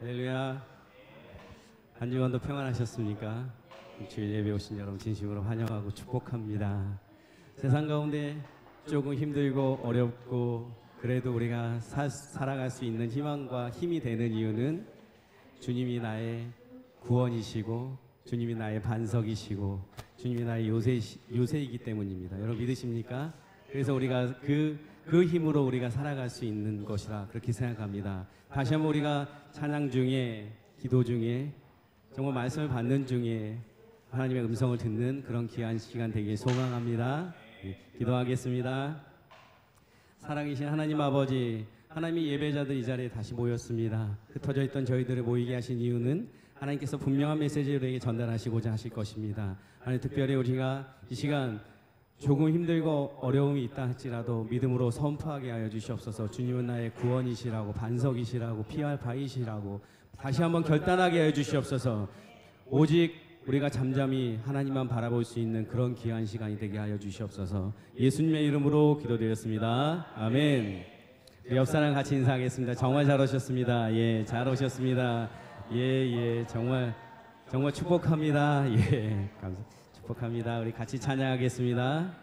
할렐루야. 한 주간도 평안하셨습니까? 주일 예배 오신 여러분 진심으로 환영하고 축복합니다. 세상 가운데 조금 힘들고 어렵고 그래도 우리가 살아갈 수 있는 희망과 힘이 되는 이유는 주님이 나의 구원이시고 주님이 나의 반석이시고 주님이 나의 요새이기 때문입니다. 여러분 믿으십니까? 그래서 우리가 그 힘으로 우리가 살아갈 수 있는 것이라 그렇게 생각합니다. 다시 한번 우리가 찬양 중에 기도 중에 정말 말씀을 받는 중에 하나님의 음성을 듣는 그런 귀한 시간 되길 소망합니다. 기도하겠습니다. 살아계신 하나님 아버지, 하나님의 예배자들 이 자리에 다시 모였습니다. 흩어져 있던 저희들을 모이게 하신 이유는 하나님께서 분명한 메시지를 우리에게 전달하시고자 하실 것입니다. 하나님, 특별히 우리가 이 시간 조금 힘들고 어려움이 있다 할지라도 믿음으로 선포하게 하여 주시옵소서. 주님은 나의 구원이시라고, 반석이시라고, 피할 바위시라고 다시 한번 결단하게 하여 주시옵소서. 오직 우리가 잠잠히 하나님만 바라볼 수 있는 그런 귀한 시간이 되게 하여 주시옵소서. 예수님의 이름으로 기도드렸습니다. 아멘. 옆사람 같이 인사하겠습니다. 정말 잘 오셨습니다. 예, 잘 오셨습니다. 예, 정말 축복합니다. 예, 축복합니다. 우리 같이 찬양하겠습니다.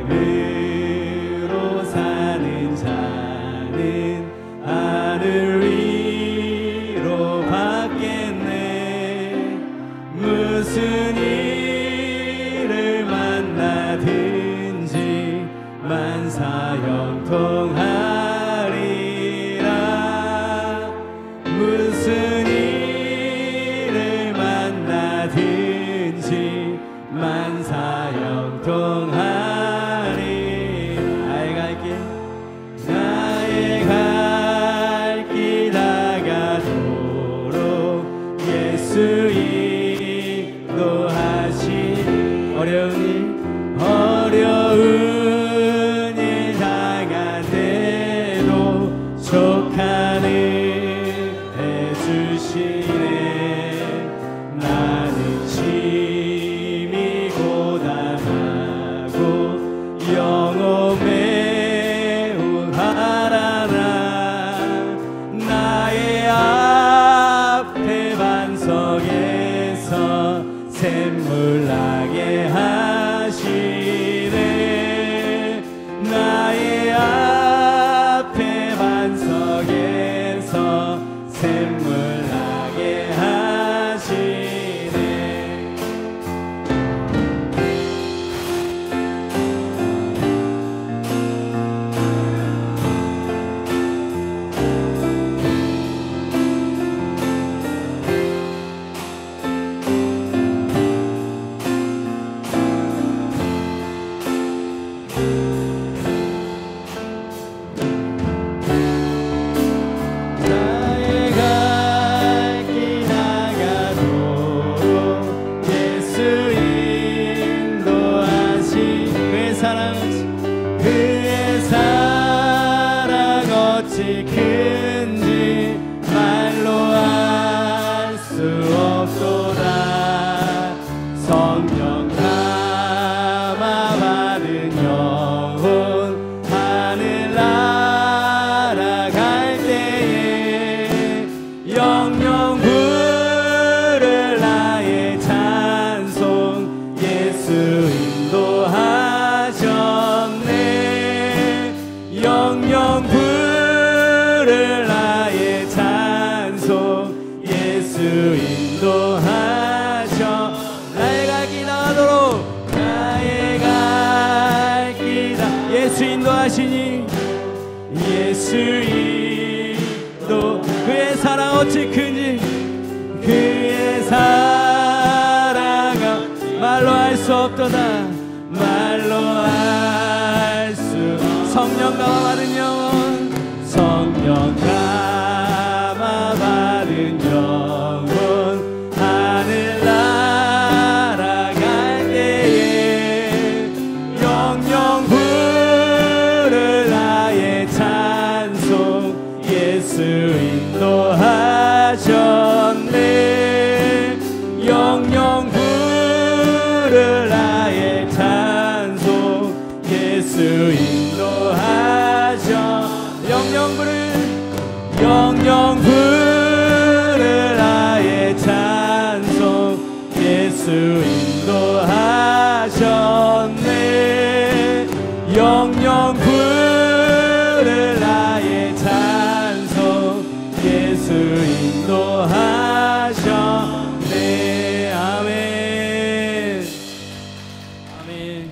믿음으로 사는 자는 하늘 위로 받겠네. 무슨 일을 만나든지 만사형통하리라. 무슨 일을 만나든지 만사형통하리라. 나의 갈 길 다가도록 예수 인도하시니. 어려운 일 당한데도 족하는 해주시네. 나는 심히 고단하고 영혼 매우 하라나. 나의 앞에 반석에서 샘물 나게 하시네. 나의 앞에 반석에서 샘물 나게 하시네. 나의 갈 길 다가도록 예수 인도하시. 그의 사랑 어찌 큰지 말로 알 수 없도다. 성령 담아 받은 영혼 하늘 날아갈 때에 영영 부를 나의 찬송. 예수 인도하셨네. 영영 부를 나의 찬송. 예수 인도하셔. 나의 갈 길 다가도록 나의 갈 길 다. 예수 인도하시니. 예수 인도. 그의 사랑 어찌 큰지 그의 사랑아 말로 할 수 없도다 말로 할 수 성령 감화 받은 영혼 성령 감화 받은 영혼 하늘 날아갈 때에 영영 부를 나의 찬송 예수 인도하셨네 영영 부를 나의 찬송 예수 인도하셔 영영 부를 나의 찬송 예수 인도하셨네 영영 부를 나의 찬송 예수 인도하셨네 아멘 아멘.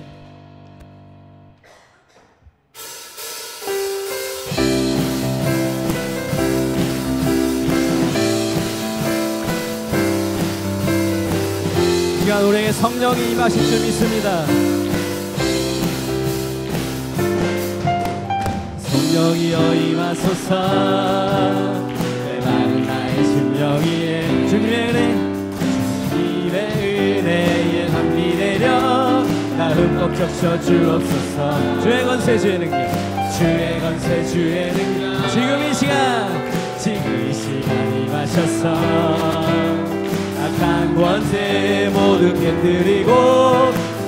이 시간 우리에게 성령이 임하실 줄 믿습니다. 성령이여 임하소서 내 마른 나의 심령 위에 주님의 은혜에 담비 내려 나 흠뻑 적셔 주옵소서 주의 권세 주의 능력 주의 권세 주의 능력 지금 이 시간 임하셔서 악한 권세 모두 깨뜨리고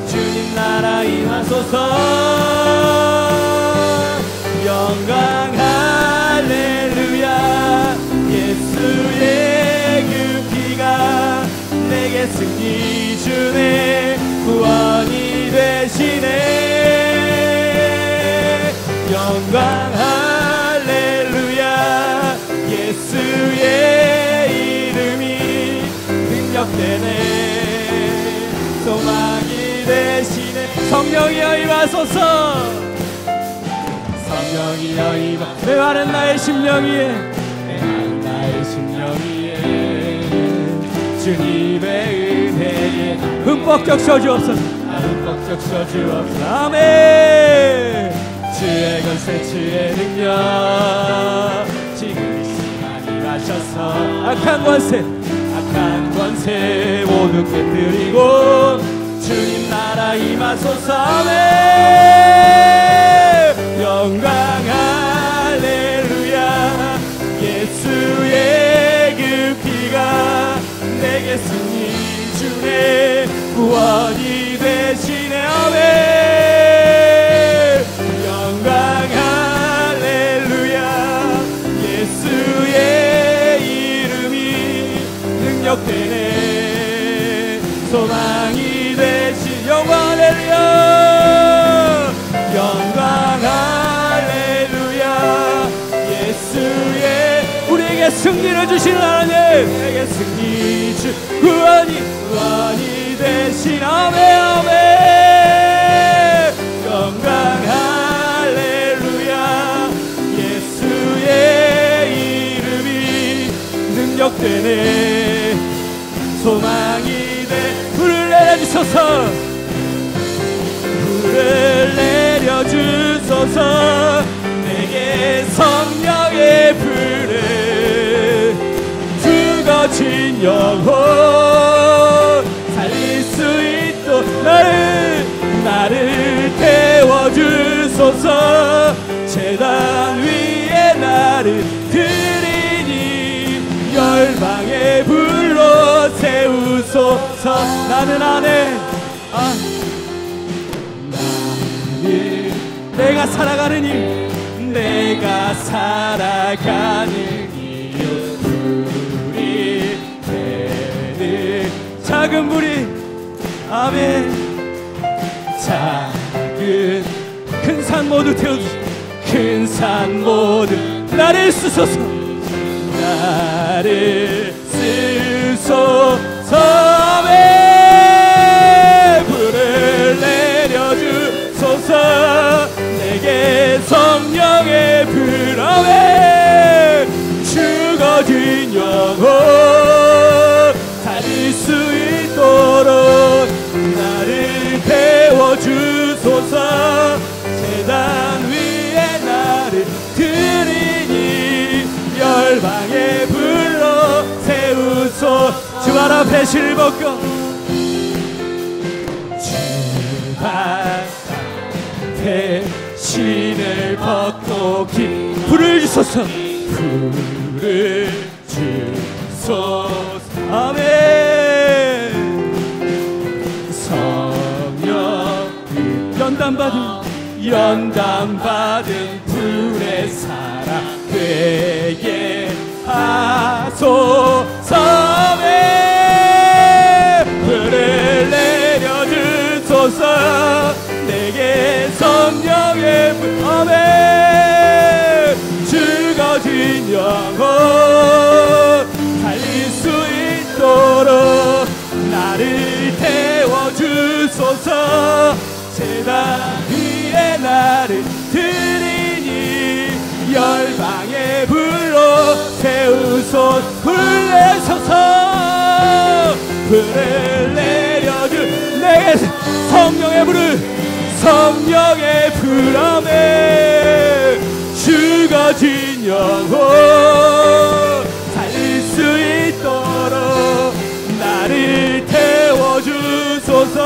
주님 나라 임하소서 영광 할렐루야 예수의 그 피가 내게 승리 주네 구원이 되시네 영광 할렐루야 예수의 이름이 능력되네 소망이 되시네 성령이여 임하소서 성령이여 임하 내 마른 나의 심령 위에 내 마른 나의 심령 위에 주님의 은혜에 흠뻑 적셔 주옵소서 흠뻑 적셔 주옵소서 아멘 주의 권세 주의 능력 지금 이 시간 임하셔서 악한 권세 모두 깨뜨리고 주님 나라 임하소서 아멘 영광 할렐루야 예수의 그 피가 내게 승리 주네 구원이 되시네 아멘 영광 할렐루야 예수의 이름이 능력되네 소망이 되시 영광 할렐루야 영광 할렐루야 예수의 우리에게 승리를 주신 하나님 우리에게 승리 주 구원이 되신 아멘 아멘 영광 할렐루야 예수의 이름이 능력되네 소망이 돼 불을 내려주소서 불을 내려주소서 내게 성령의 불을 죽어진 영혼 살릴 수 있도록 나를 태워주소서 제단 위에 나를 드리니 열방의 불로 세우소서 나는 안에 내가 살아가는 일 내가 살아가는 이유 불이 되는 작은 불이 아멘 작은 큰 산 모두 태워주시 큰 산 모두 나를 쓰소서 나를 쓰소서 아멘 불을 내려주소서 내게 성령의 불 아멘 죽어진 영혼 열방의 불로 세우소. 주 발 앞에 실을 벗고 주 앞에 신을 벗고 불을 주소서. 불을 주소서. 아멘. 성령 연단받은 불의 사랑 되게 하소서. 불을 내려주소서. 내게 성령의 불. 아멘. 죽어진 영혼 살릴 수 있도록 나를 태워주소서. 제단 위에 나를 드리니 열방의 불로 세우소. 불을 내셔서 불을 내려주 내게 성령의 불을 성령의 불. 아멘. 죽어진 영혼 살릴 수 있도록 나를 태워주소서.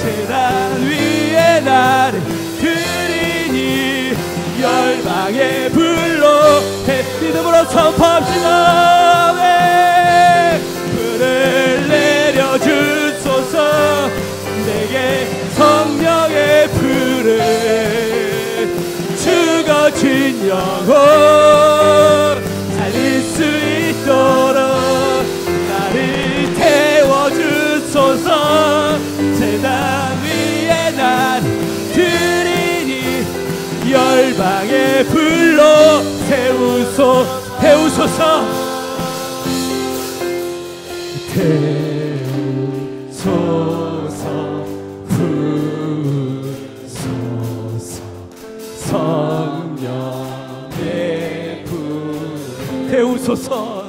제단 위에 나를 드리니 열방의 불로 믿음으로 선포합시다. 불을 내려주소서. 내게 성령의 불을 죽어진 영혼 살릴 수 있도록 나를 태워주소서. 제단 위에 나를 드리니 열방의 불로 태우소서. 부소서. 성령의 불 태우소서.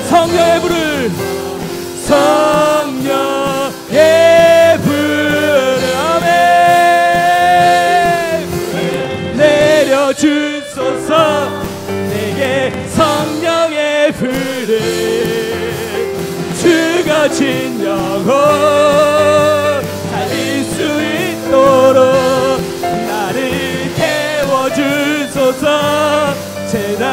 성령의 불을 성령의 불을 아멘. 내려주소서. 내게 성령의 불을 죽어진 영혼 살릴 수 있도록 나를 태워주소서. 제단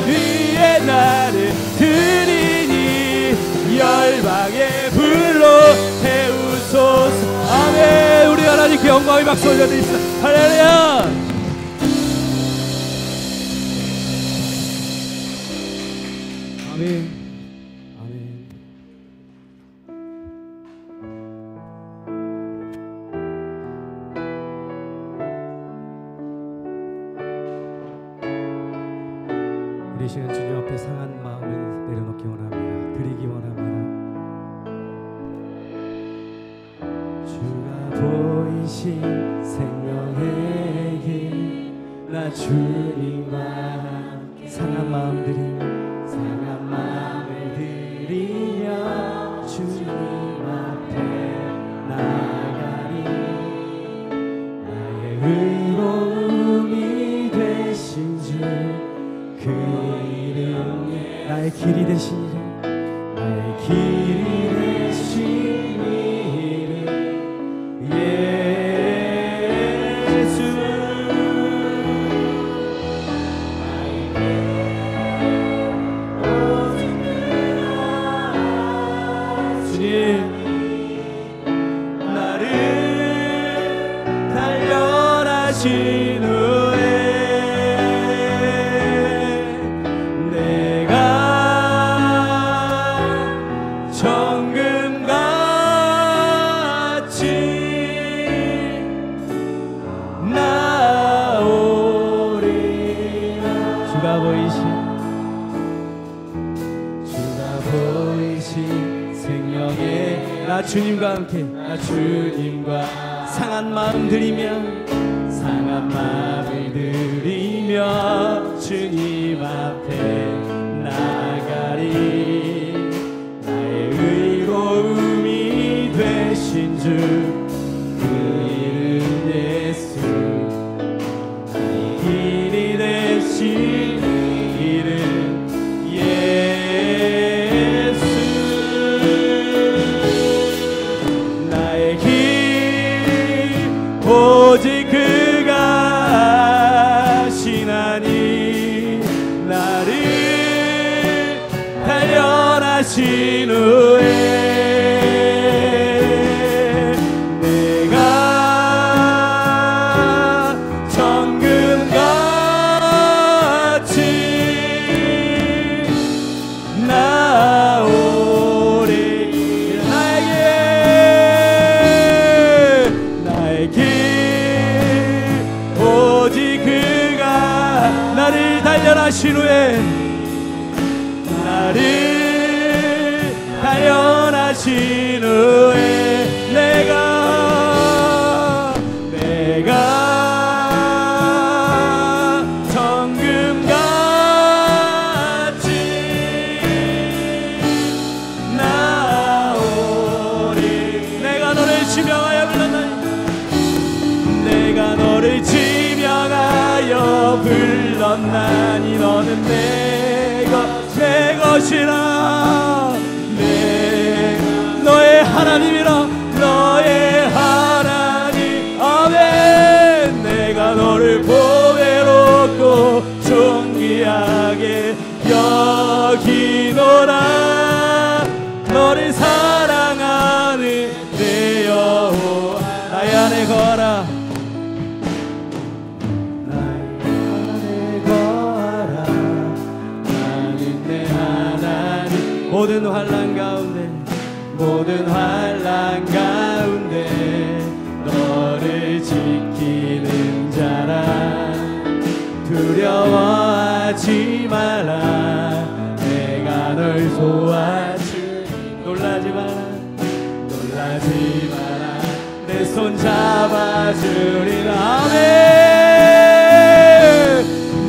위에 나를 드리니 열방의 불로 태우소서. 아멘. 우리 하나님께 영광의 박수 올려드립시다. 할렐루야. 아멘. 아멘. 우리 시간 주님 앞에 상한 마음을 내려놓기 원합니다. 드리기 원합니다. 주가 보이신 생명의 길, 나 주님과 상한 마음들이 상한 마음을 드리며 주님 앞에 나가니 나의 의로움이 되신 주 그 이름 나의 길이 되신 이름 나의 길이 되신 이름 예수. 주님 나를 단련하신 후에 내가 정금같이 주님과 함께 나 주님과 상한 마음 들이며 상한 마음을 들이며 주님 앞에 나가리. 나의 의로움이 되신 주 그 이름 예수, 나의 길이 되신 이름 예수. 나의 길 오직 그가 하시나니 나를 단련하신 후에 내가 정금같이 나오리. 나의 길 오직 그가 나를 단련하신 후에 나를 단련하신 후에 내가 정금같이 나오리. 내가 너를 지명하여 불렀나니 내가 너를 지명하여 불렀나니 너는 내 것이라. 너의 하나님이라. 너의 하나님. 아멘. 내가 너를 보배롭고 존귀하게 여기노라. 너를 사랑하는 내 여호와. 나의 안에 거하라. 모든 환난 가운데 너를 지키는 자라. 두려워하지 마라. 내가 널 도와주리. 놀라지 마라. 내 손 잡아주리라. 아멘.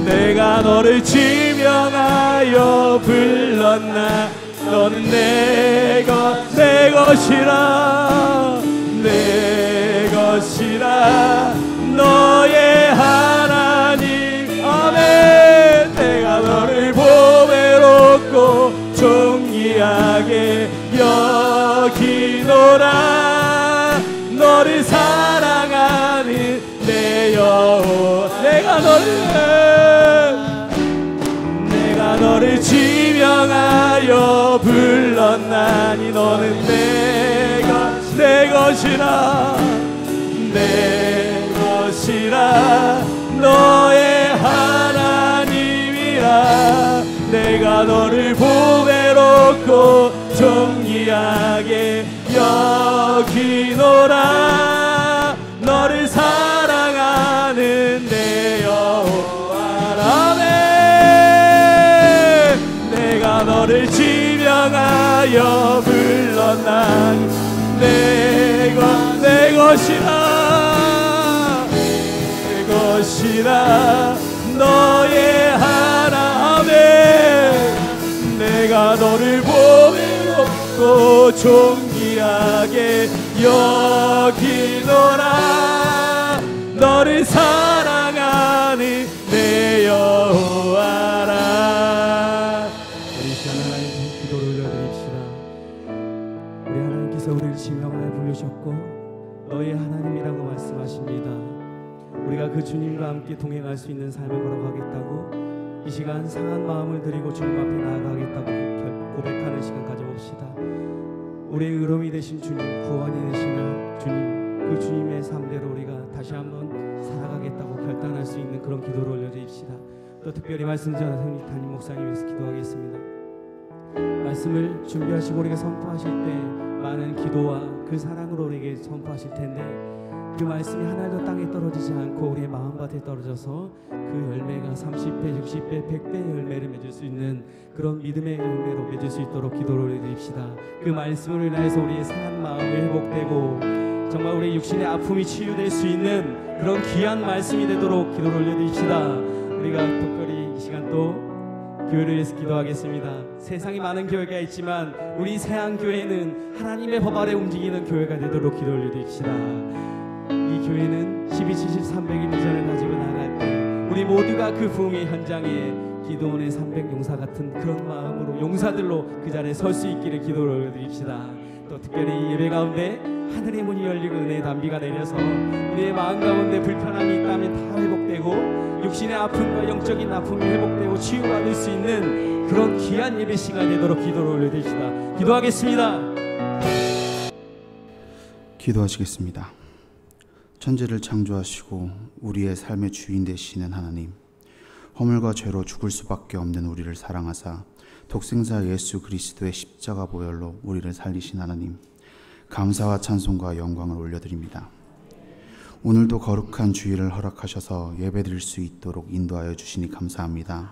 내가 너를 지명하여 불렀나. 너는 내 것이라. 너의 하나님. 아멘. 내가 너를 보배롭고 존귀하게 여기노라. 너를 사랑하는 내 여호와. 내가 너를 지명하여 불렀나니 너는 내 것이라. 너의 하나님이라. 내가 너를 보배롭고 존귀하게 여기노라. 너를 사랑하는 내 여호와. 아멘. 내가 너를 지명하여 불렀나니 내 것이라. 너의 하나님. 내가 너를 보배롭고 존귀하게 여기노라. 너를 사랑하는 내 여호와라. 우리 시간 하나님께 기도를 올려드립시다. 우리 하나님께서 우리를 지명하여 부르셨고 너의 하나님이라고 말씀하십니다. 우리가 그 주님과 함께 동행할 수 있는 삶을 걸어가겠다고 이 시간 상한 마음을 드리고 주님 앞에 나아가겠다고 고백하는 시간 가져봅시다. 우리의 의로움이 되신 주님, 구원이 되시는 주님, 그 주님의 삶대로 우리가 다시 한번 살아가겠다고 결단할 수 있는 그런 기도를 올려드립시다. 또 특별히 말씀 전하신 담임 목사님 위해서 기도하겠습니다. 말씀을 준비하시고 우리가 선포하실 때 많은 기도와 그 사랑으로 우리에게 선포하실 텐데 그 말씀이 하나도 땅에 떨어지지 않고 우리의 마음밭에 떨어져서 그 열매가 30배, 60배, 100배의 열매를 맺을 수 있는 그런 믿음의 열매로 맺을 수 있도록 기도를 올려드립시다. 그 말씀으로 인하여서 우리의 상한 마음이 회복되고 정말 우리의 육신의 아픔이 치유될 수 있는 그런 귀한 말씀이 되도록 기도를 올려드립시다. 우리가 특별히 이 시간 또 교회를 위해서 기도하겠습니다. 세상에 많은 교회가 있지만 우리 세안교회는 하나님의 법 아래 움직이는 교회가 되도록 기도 올려드립시다. 이 교회는 12, 70, 300일 비전을 가지고 나갈 때 우리 모두가 그 부흥의 현장에 기도원의 300용사 같은 그런 마음으로 용사들로 그 자리에 설 수 있기를 기도를 올려드립시다. 또 특별히 예배 가운데 하늘의 문이 열리고 은혜의 담비가 내려서 우리의 마음 가운데 불편함이 있다면 다 회복되고 육신의 아픔과 영적인 아픔이 회복되고 치유받을 수 있는 그런 귀한 예배 시간 되도록 기도를 올려드립시다. 기도하겠습니다. 기도하시겠습니다. 천지를 창조하시고 우리의 삶의 주인 되시는 하나님, 허물과 죄로 죽을 수밖에 없는 우리를 사랑하사 독생자 예수 그리스도의 십자가 보혈로 우리를 살리신 하나님, 감사와 찬송과 영광을 올려드립니다. 오늘도 거룩한 주일을 허락하셔서 예배드릴 수 있도록 인도하여 주시니 감사합니다.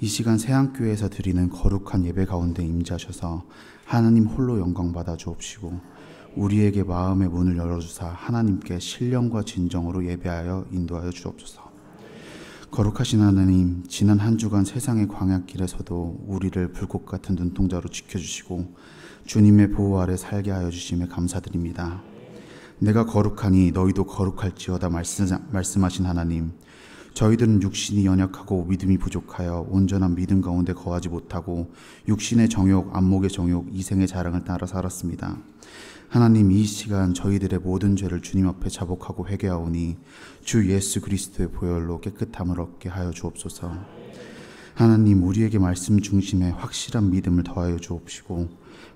이 시간 세안교회에서 드리는 거룩한 예배 가운데 임재하셔서 하나님 홀로 영광 받아 주옵시고 우리에게 마음의 문을 열어주사 하나님께 신령과 진정으로 예배하여 인도하여 주옵소서. 거룩하신 하나님, 지난 한 주간 세상의 광야길에서도 우리를 불꽃 같은 눈동자로 지켜주시고 주님의 보호 아래 살게 하여 주심에 감사드립니다. 내가 거룩하니 너희도 거룩할지어다 말씀하신 하나님, 저희들은 육신이 연약하고 믿음이 부족하여 온전한 믿음 가운데 거하지 못하고 육신의 정욕, 안목의 정욕, 이생의 자랑을 따라 살았습니다. 하나님, 이 시간 저희들의 모든 죄를 주님 앞에 자복하고 회개하오니 주 예수 그리스도의 보혈로 깨끗함을 얻게 하여 주옵소서. 하나님, 우리에게 말씀 중심에 확실한 믿음을 더하여 주옵시고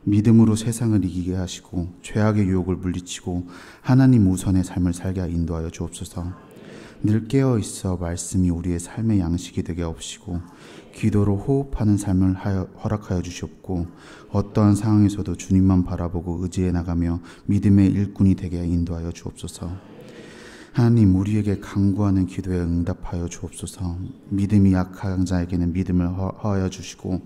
믿음으로 세상을 이기게 하시고 죄악의 유혹을 물리치고 하나님 우선의 삶을 살게 인도하여 주옵소서. 늘 깨어있어 말씀이 우리의 삶의 양식이 되게 하옵시고 기도로 호흡하는 삶을 허락하여 주시옵고 어떠한 상황에서도 주님만 바라보고 의지해 나가며 믿음의 일꾼이 되게 인도하여 주옵소서. 하나님, 우리에게 간구하는 기도에 응답하여 주옵소서. 믿음이 약한 자에게는 믿음을 허하여 주시고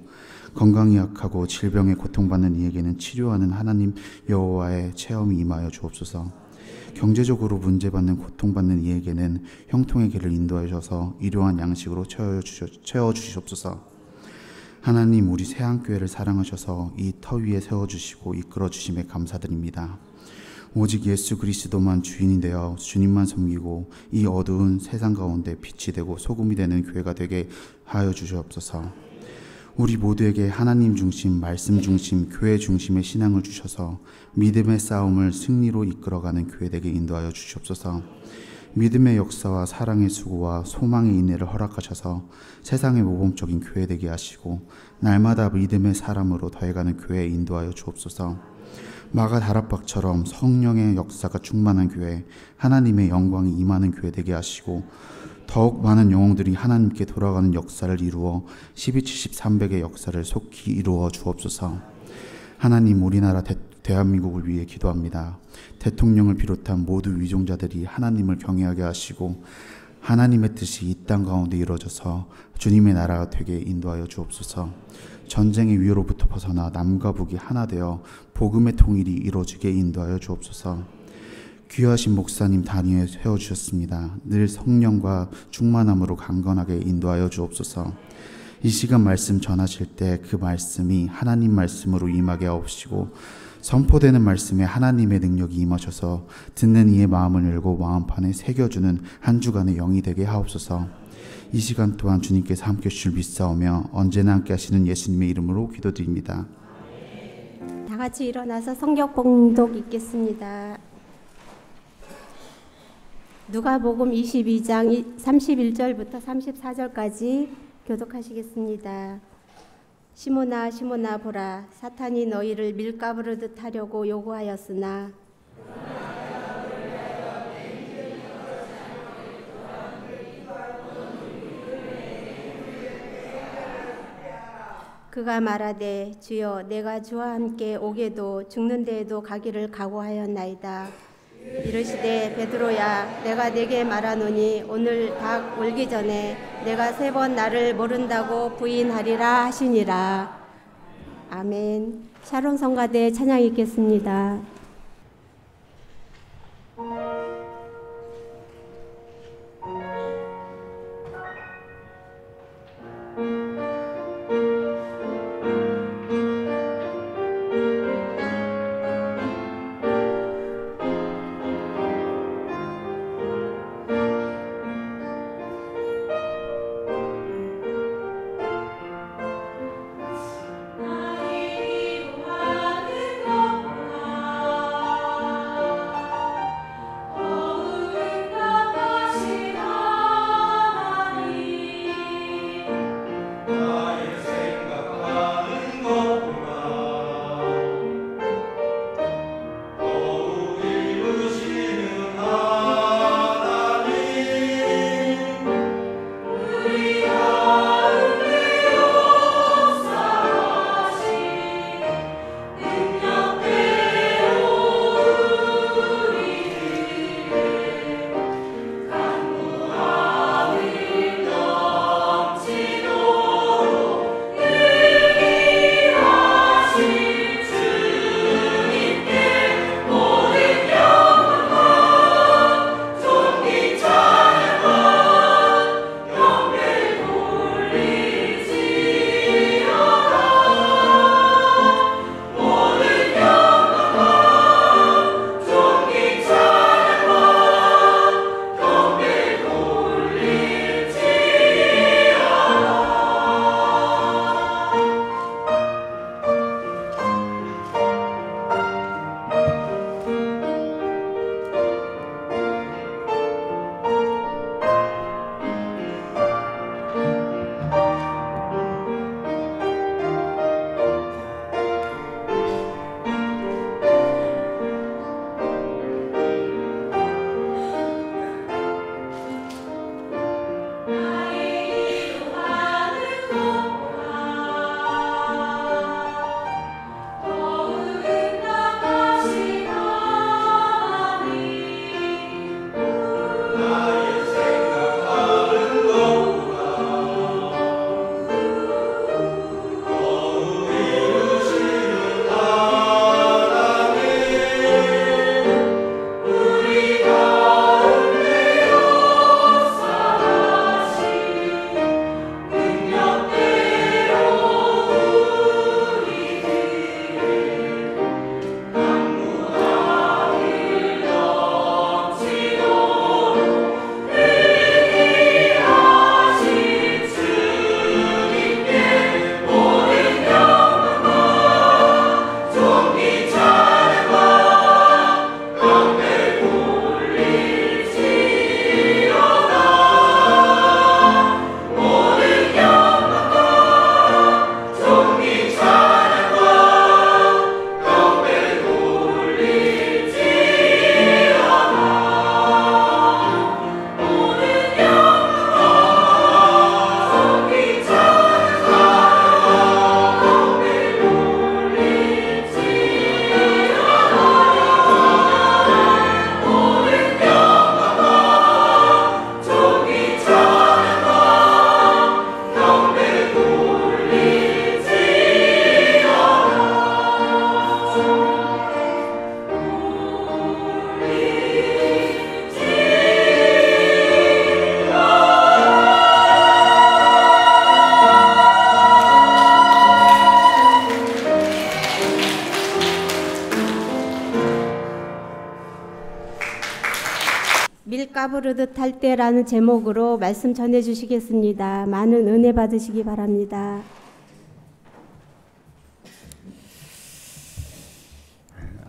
건강이 약하고 질병에 고통받는 이에게는 치료하는 하나님 여호와의 체험이 임하여 주옵소서. 경제적으로 문제받는 고통받는 이에게는 형통의 길을 인도하셔서 일용할 양식으로 채워주시옵소서. 하나님, 우리 세안교회를 사랑하셔서 이 터 위에 세워주시고 이끌어주심에 감사드립니다. 오직 예수 그리스도만 주인이 되어 주님만 섬기고 이 어두운 세상 가운데 빛이 되고 소금이 되는 교회가 되게 하여 주시옵소서. 우리 모두에게 하나님 중심, 말씀 중심, 교회 중심의 신앙을 주셔서 믿음의 싸움을 승리로 이끌어가는 교회 되게 인도하여 주시옵소서. 믿음의 역사와 사랑의 수고와 소망의 인내를 허락하셔서 세상의 모범적인 교회 되게 하시고 날마다 믿음의 사람으로 더해가는 교회에 인도하여 주옵소서. 마가 다락방처럼 성령의 역사가 충만한 교회, 하나님의 영광이 임하는 교회 되게 하시고 더욱 많은 영혼들이 하나님께 돌아가는 역사를 이루어 12, 70, 300의 역사를 속히 이루어 주옵소서. 하나님, 우리나라 대한민국을 위해 기도합니다. 대통령을 비롯한 모두 위종자들이 하나님을 경외하게 하시고 하나님의 뜻이 이 땅 가운데 이루어져서 주님의 나라가 되게 인도하여 주옵소서. 전쟁의 위협으로부터 벗어나 남과 북이 하나 되어 복음의 통일이 이루어지게 인도하여 주옵소서. 귀하신 목사님 단위에 세워주셨습니다. 늘 성령과 충만함으로 강건하게 인도하여 주옵소서. 이 시간 말씀 전하실 때 그 말씀이 하나님 말씀으로 임하게 하옵시고 선포되는 말씀에 하나님의 능력이 임하셔서 듣는 이의 마음을 열고 마음판에 새겨주는 한 주간의 영이 되게 하옵소서. 이 시간 또한 주님께서 함께 주실 믿사오며 언제나 함께 하시는 예수님의 이름으로 기도드립니다. 다 같이 일어나서 성경 봉독 읽겠습니다. 누가복음 22장 31절부터 34절까지 교독하시겠습니다. 시몬아 시몬아 보라, 사탄이 너희를 밀가부르듯 하려고 요구하였으나 그가 말하되 주여, 내가 주와 함께 오게도 죽는 데에도 가기를 각오하였나이다. 이르시되 베드로야 내가 네게 말하노니 오늘 닭 울기 전에 내가 3번 나를 모른다고 부인하리라 하시니라. 아멘. 샤론 성가대 찬양 읽겠습니다. 까부르듯 할 때라는 제목으로 말씀 전해 주시겠습니다. 많은 은혜 받으시기 바랍니다.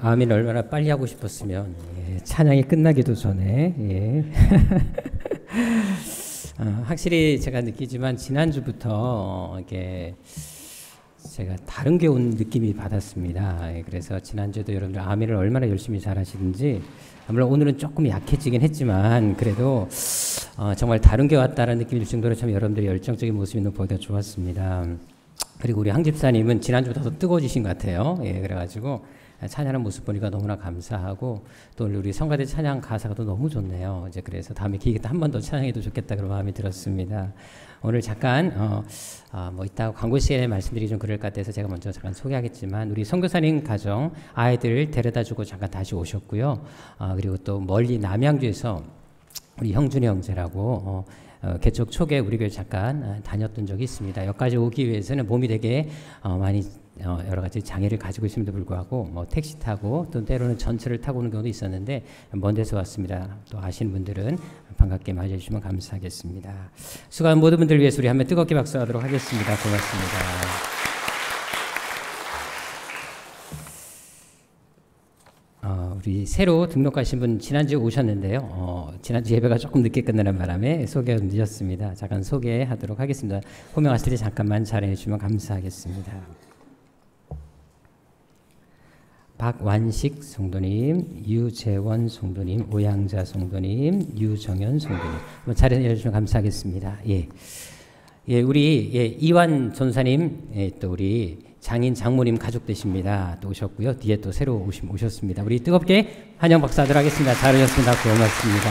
아멘 얼마나 빨리 하고 싶었으면 찬양이 끝나기도 전에 확실히 제가 느끼지만 지난주부터 이렇게 제가 다른 게 온 느낌이 받았습니다. 그래서 지난주에도 여러분들 아멘을 얼마나 열심히 잘하시는지 물론 오늘은 조금 약해지긴 했지만 그래도 정말 다른 게 왔다는 느낌이 들 정도로 참 여러분들의 열정적인 모습이 너무 보기가 좋았습니다. 그리고 우리 항 집사님은 지난주보다 더 뜨거워지신 것 같아요. 그래가지고 찬양하는 모습 보니까 너무나 감사하고 또 우리 성가대 찬양 가사가 또 너무 좋네요. 이제 그래서 다음에 기회 때 한 번 더 찬양해도 좋겠다 그런 마음이 들었습니다. 오늘 잠깐 뭐 이따 광고 시간에 말씀드리기 좀 그럴 것 같아서 제가 먼저 잠깐 소개하겠지만 우리 선교사님 가정 아이들 데려다주고 잠깐 다시 오셨고요. 그리고 또 멀리 남양주에서 우리 형준이 형제라고 개척 초기에 우리 교회 잠깐 다녔던 적이 있습니다. 여기까지 오기 위해서는 몸이 되게 많이 여러 가지 장애를 가지고 있음에도 불구하고 뭐 택시 타고 또 때로는 전철을 타고 오는 경우도 있었는데 먼 데서 왔습니다. 또 아시는 분들은 반갑게 맞이해 주시면 감사하겠습니다. 수고한 모든 분들 위해서 우리 한번 뜨겁게 박수하도록 하겠습니다. 고맙습니다. 우리 새로 등록하신 분 지난주에 오셨는데요. 지난주 예배가 조금 늦게 끝나는 바람에 소개가 늦었습니다. 잠깐 소개하도록 하겠습니다. 호명하실 때 잠깐만 잘해 주시면 감사하겠습니다. 박완식 성도님, 유재원 성도님, 오양자 성도님, 유정현 성도님 잘해 주시면 감사하겠습니다. 우리 이완 전사님, 또 우리 장인 장모님 가족 되십니다. 또 오셨고요. 뒤에 또 새로 오셨습니다. 우리 뜨겁게 환영 박수하도록 하겠습니다. 잘 오셨습니다. 고맙습니다.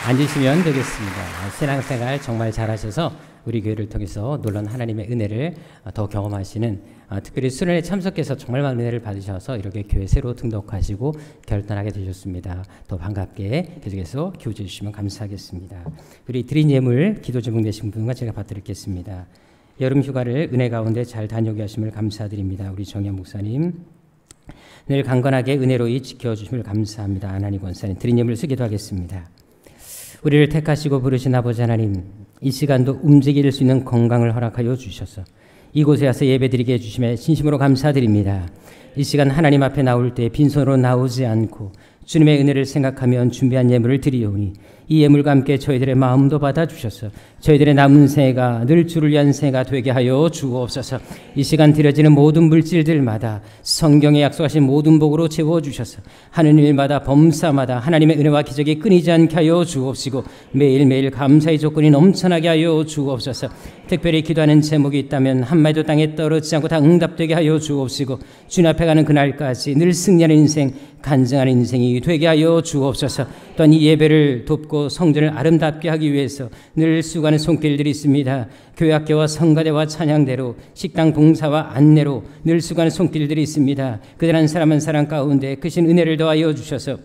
앉으시면 되겠습니다. 신앙생활 정말 잘하셔서 우리 교회를 통해서 놀라운 하나님의 은혜를 더 경험하시는 특별히 수련회 참석해서 정말 많은 은혜를 받으셔서 이렇게 교회 새로 등록하시고 결단하게 되셨습니다. 더 반갑게 계속해서 기호해 주시면 감사하겠습니다. 우리 드린 예물 기도 제목 되신 분과 제가 받드리겠습니다. 여름 휴가를 은혜 가운데 잘 다녀오게 하심을 감사드립니다. 우리 정현 목사님 늘 강건하게 은혜로이 지켜주심을 감사합니다. 안한희 권사님 드린 예물 쓰기도 하겠습니다. 우리를 택하시고 부르신 아버지 하나님, 이 시간도 움직일 수 있는 건강을 허락하여 주셔서 이곳에 와서 예배드리게 해주심에 진심으로 감사드립니다. 이 시간 하나님 앞에 나올 때 빈손으로 나오지 않고 주님의 은혜를 생각하면 준비한 예물을 드리오니 이 예물과 함께 저희들의 마음도 받아주셔서 저희들의 남은 생애가 늘 주를 위한 생애가 되게 하여 주옵소서. 이 시간 드려지는 모든 물질들마다 성경에 약속하신 모든 복으로 채워주셔서 하는 일마다 범사마다 하나님의 은혜와 기적이 끊이지 않게 하여 주옵시고 매일매일 감사의 조건이 넘쳐나게 하여 주옵소서. 특별히 기도하는 제목이 있다면 한마디도 땅에 떨어지지 않고 다 응답되게 하여 주옵시고 주님 앞에 가는 그날까지 늘 승리하는 인생, 간증하는 인생이 되게 하여 주옵소서. 또한 이 예배를 돕고 성전을 아름답게 하기 위해서 늘 수고하는 손길들이 있습니다. 교회학교와 성가대와 찬양대로 식당 봉사와 안내로 늘 수고하는 손길들이 있습니다. 그들 한 사람 한 사람 가운데 크신 은혜를 더하여 주셔서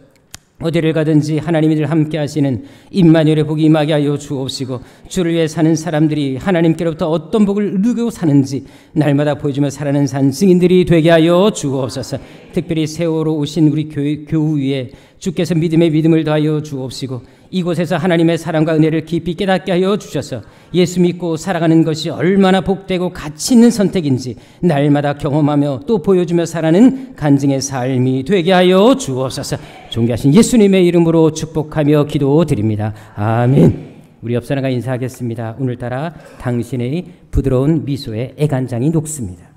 어디를 가든지 하나님이 늘 함께 하시는 임마누엘의 복이 임하게 하여 주옵시고 주를 위해 사는 사람들이 하나님께로부터 어떤 복을 누리고 사는지 날마다 보여주며 살아가는 산 증인들이 되게 하여 주옵소서. 특별히 세월호 오신 우리 교우 위에 주께서 믿음의 믿음을 더하여 주옵시고 이곳에서 하나님의 사랑과 은혜를 깊이 깨닫게 하여 주셔서 예수 믿고 살아가는 것이 얼마나 복되고 가치 있는 선택인지 날마다 경험하며 또 보여주며 살아가는 간증의 삶이 되게 하여 주옵소서. 존귀하신 예수님의 이름으로 축복하며 기도드립니다. 아멘. 우리 옆 사람과 인사하겠습니다. 오늘따라 당신의 부드러운 미소에 애간장이 녹습니다.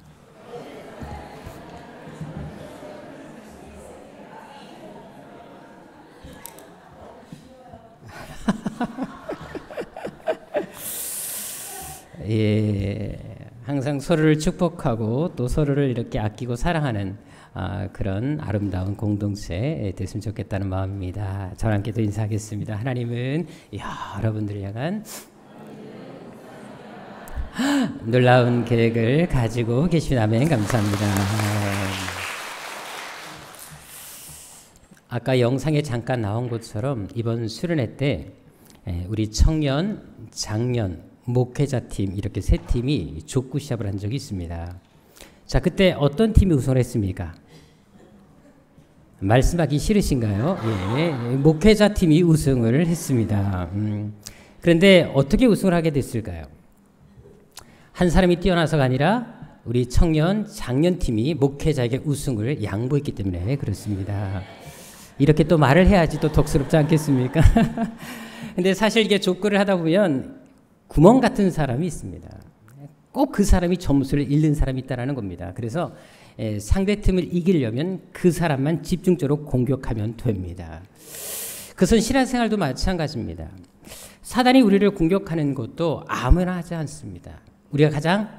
항상 서로를 축복하고 또 서로를 이렇게 아끼고 사랑하는 그런 아름다운 공동체 됐으면 좋겠다는 마음입니다. 저와 함께도 인사하겠습니다. 하나님은 여러분들을 향한 놀라운 계획을 가지고 계십니다. 아멘. 감사합니다. 아까 영상에 잠깐 나온 것처럼 이번 수련회 때 우리 청년, 장년, 목회자 팀 이렇게 세 팀이 족구 시합을 한 적이 있습니다. 자, 그때 어떤 팀이 우승을 했습니까? 말씀하기 싫으신가요? 목회자 팀이 우승을 했습니다. 그런데 어떻게 우승을 하게 됐을까요? 한 사람이 뛰어나서가 아니라 우리 청년, 장년 팀이 목회자에게 우승을 양보했기 때문에 그렇습니다. 이렇게 또 말을 해야지 또 덕스럽지 않겠습니까? 근데 사실 이게 족구를 하다 보면 구멍 같은 사람이 있습니다. 꼭 그 사람이 점수를 잃는 사람이 있다는 겁니다. 그래서 상대팀을 이기려면 그 사람만 집중적으로 공격하면 됩니다. 그것은 신앙생활도 마찬가지입니다. 사단이 우리를 공격하는 것도 아무나 하지 않습니다. 우리가 가장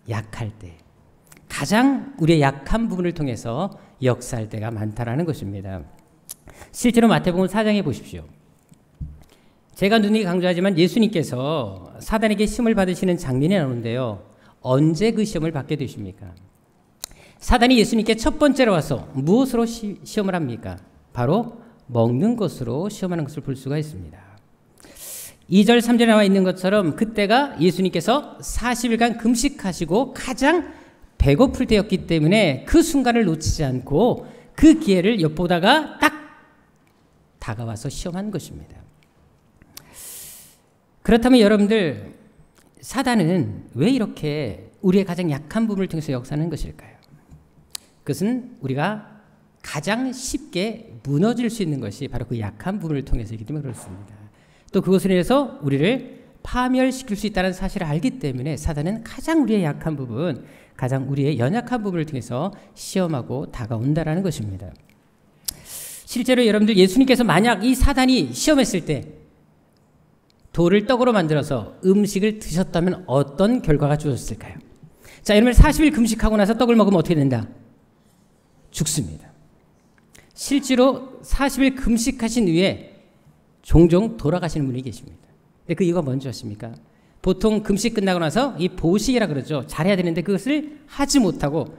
약할 때, 가장 우리의 약한 부분을 통해서 역사할 때가 많다라는 것입니다. 실제로 마태복음 4장에 보십시오. 제가 눈이 강조하지만 예수님께서 사단에게 시험을 받으시는 장면이 나오는데요. 언제 그 시험을 받게 되십니까? 사단이 예수님께 첫 번째로 와서 무엇으로 시험을 합니까? 바로 먹는 것으로 시험하는 것을 볼 수가 있습니다. 2절 3절에 나와 있는 것처럼 그때가 예수님께서 40일간 금식하시고 가장 배고플 때였기 때문에 그 순간을 놓치지 않고 그 기회를 엿보다가 딱 다가와서 시험한 것입니다. 그렇다면 여러분들, 사단은 왜 이렇게 우리의 가장 약한 부분을 통해서 역사하는 것일까요? 그것은 우리가 가장 쉽게 무너질 수 있는 것이 바로 그 약한 부분을 통해서이기 때문에 그렇습니다. 또 그것으로 인해서 우리를 파멸시킬 수 있다는 사실을 알기 때문에 사단은 가장 우리의 약한 부분, 가장 우리의 연약한 부분을 통해서 시험하고 다가온다라는 것입니다. 실제로 여러분들, 예수님께서 만약 이 사단이 시험했을 때 돌을 떡으로 만들어서 음식을 드셨다면 어떤 결과가 주어졌을까요? 자, 여러분 40일 금식하고 나서 떡을 먹으면 어떻게 된다? 죽습니다. 실제로 40일 금식하신 후에 종종 돌아가시는 분이 계십니다. 근데 그 이유가 뭔지 아십니까? 보통 금식 끝나고 나서 이 보식이라 그러죠. 잘해야 되는데 그것을 하지 못하고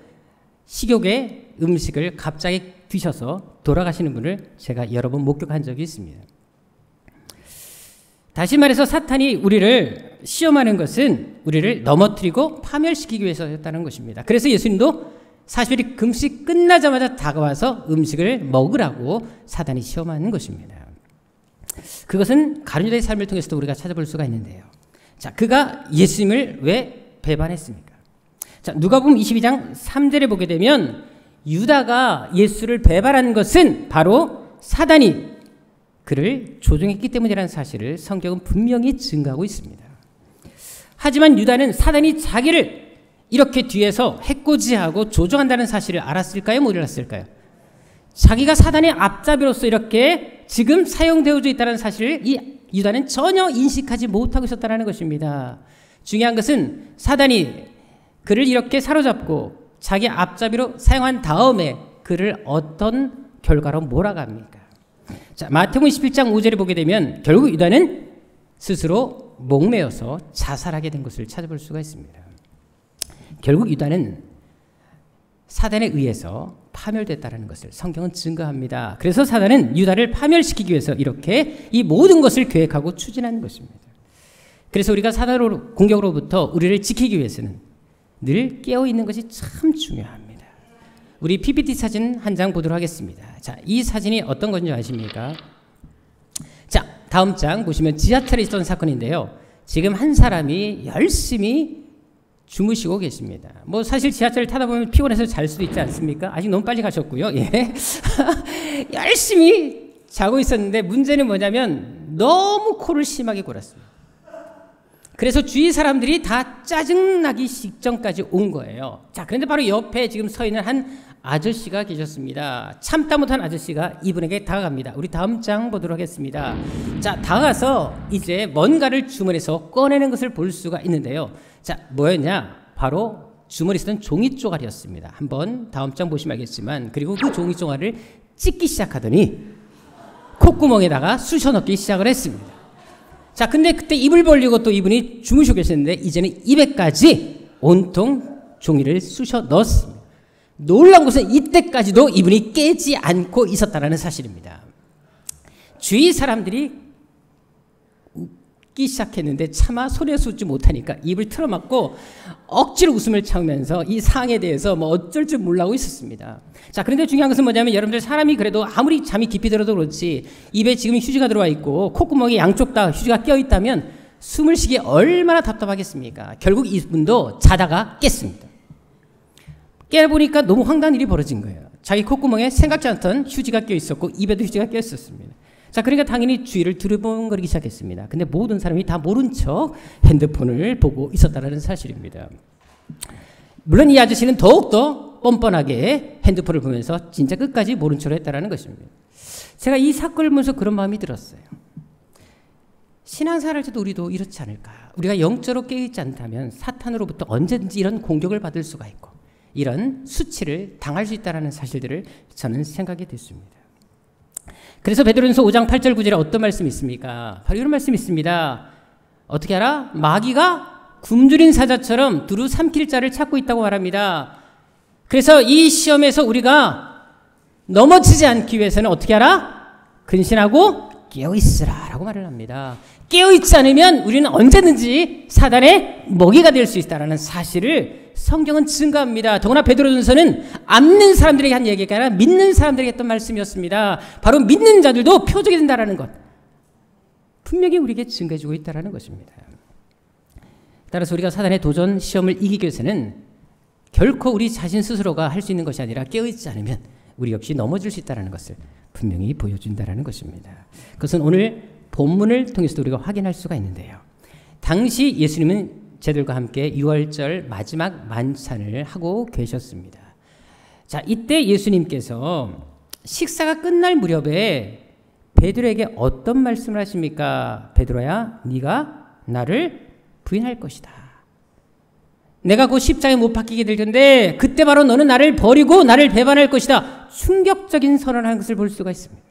식욕의 음식을 갑자기 드셔서 돌아가시는 분을 제가 여러 번 목격한 적이 있습니다. 다시 말해서 사탄이 우리를 시험하는 것은 우리를 넘어뜨리고 파멸시키기 위해서였다는 것입니다. 그래서 예수님도 40일이 금식 끝나자마자 다가와서 음식을 먹으라고 사단이 시험하는 것입니다. 그것은 가룟 유다의 삶을 통해서도 우리가 찾아볼 수가 있는데요. 자, 그가 예수님을 왜 배반했습니까? 자, 누가복음 22장 3절에 보게 되면 유다가 예수를 배반한 것은 바로 사단이 그를 조종했기 때문이라는 사실을 성경은 분명히 증거하고 있습니다. 하지만 유다는 사단이 자기를 이렇게 뒤에서 해코지하고 조종한다는 사실을 알았을까요? 몰랐을까요? 자기가 사단의 앞잡이로서 이렇게 지금 사용되어져 있다는 사실을 이 유다는 전혀 인식하지 못하고 있었다는 것입니다. 중요한 것은 사단이 그를 이렇게 사로잡고 자기 앞잡이로 사용한 다음에 그를 어떤 결과로 몰아갑니까? 자, 마태복음 11장 5절에 보게 되면 결국 유다는 스스로 목매어서 자살하게 된 것을 찾아볼 수가 있습니다. 결국 유다는 사단에 의해서 파멸됐다는 것을 성경은 증거합니다. 그래서 사단은 유다를 파멸시키기 위해서 이렇게 이 모든 것을 계획하고 추진하는 것입니다. 그래서 우리가 사단의 공격으로부터 우리를 지키기 위해서는 늘 깨어있는 것이 참 중요합니다. 우리 PPT 사진 한 장 보도록 하겠습니다. 자, 이 사진이 어떤 건지 아십니까? 자, 다음 장 보시면 지하철에 있었던 사건인데요. 지금 한 사람이 열심히 주무시고 계십니다. 뭐 사실 지하철을 타다 보면 피곤해서 잘 수도 있지 않습니까? 아직 너무 빨리 가셨고요. 예. 열심히 자고 있었는데 문제는 뭐냐면 너무 코를 심하게 골았습니다. 그래서 주위 사람들이 다 짜증나기 직전까지 온 거예요. 자, 그런데 바로 옆에 지금 서 있는 한 아저씨가 계셨습니다. 참다 못한 아저씨가 이분에게 다가갑니다. 우리 다음 장 보도록 하겠습니다. 자, 다가가서 이제 뭔가를 주머니에서 꺼내는 것을 볼 수가 있는데요. 자, 뭐였냐? 바로 주머니에 있었던 종이 쪼가리였습니다. 한번 다음 장 보시면 알겠지만, 그리고 그 종이 쪼가리를 찢기 시작하더니 콧구멍에다가 쑤셔 넣기 시작을 했습니다. 자, 근데 그때 입을 벌리고 또 이분이 주무시고 계셨는데 이제는 입에까지 온통 종이를 쑤셔 넣었습니다. 놀라운 것은 이때까지도 이분이 깨지 않고 있었다는 사실입니다. 주위 사람들이 웃기 시작했는데 차마 소리에서 웃지 못하니까 입을 틀어막고 억지로 웃음을 참으면서 이 상황에 대해서 뭐 어쩔 줄 몰라고 있었습니다. 자, 그런데 중요한 것은 뭐냐면 여러분들, 사람이 그래도 아무리 잠이 깊이 들어도 그렇지 입에 지금 휴지가 들어와 있고 콧구멍이 양쪽 다 휴지가 껴 있다면 숨을 쉬기 얼마나 답답하겠습니까? 결국 이분도 자다가 깼습니다. 깨보니까 너무 황당한 일이 벌어진 거예요. 자기 콧구멍에 생각지 않던 휴지가 껴 있었고 입에도 휴지가 껴 있었습니다. 자, 그러니까 당연히 주위를 두리번거리기 시작했습니다. 근데 모든 사람이 다 모른 척 핸드폰을 보고 있었다는 사실입니다. 물론 이 아저씨는 더욱더 뻔뻔하게 핸드폰을 보면서 진짜 끝까지 모른 척을 했다는 것입니다. 제가 이 사건을 보면서 그런 마음이 들었어요. 신앙생활을 할 때도 우리도 이렇지 않을까? 우리가 영적으로 깨어있지 않다면 사탄으로부터 언제든지 이런 공격을 받을 수가 있고, 이런 수치를 당할 수 있다는 사실들을 저는 생각이 됐습니다. 그래서 베드로전서 5장 8절 9절에 어떤 말씀이 있습니까? 바로 이런 말씀이 있습니다. 어떻게 알아? 마귀가 굶주린 사자처럼 두루 삼킬 자를 찾고 있다고 말합니다. 그래서 이 시험에서 우리가 넘어지지 않기 위해서는 어떻게 하라? 근신하고 깨어있으라 라고 말을 합니다. 깨어있지 않으면 우리는 언제든지 사단의 먹이가 될 수 있다는 사실을 성경은 증거합니다. 더구나 베드로전서는 안 믿는 사람들에게 한 얘기가 아니라 믿는 사람들에게 했던 말씀이었습니다. 바로 믿는 자들도 표적이 된다는 것, 분명히 우리에게 증거해주고 있다는 것입니다. 따라서 우리가 사단의 도전 시험을 이기기 위해서는 결코 우리 자신 스스로가 할 수 있는 것이 아니라 깨어있지 않으면 우리 역시 넘어질 수 있다는 것을 분명히 보여준다는 것입니다. 그것은 오늘 본문을 통해서도 우리가 확인할 수가 있는데요. 당시 예수님은 제들과 함께 유월절 마지막 만찬을 하고 계셨습니다. 자, 이때 예수님께서 식사가 끝날 무렵에 베드로에게 어떤 말씀을 하십니까? 베드로야, 네가 나를 부인할 것이다. 내가 곧 십자가에 못 박히게 될 텐데 그때 바로 너는 나를 버리고 나를 배반할 것이다. 충격적인 선언을 한 것을 볼 수가 있습니다.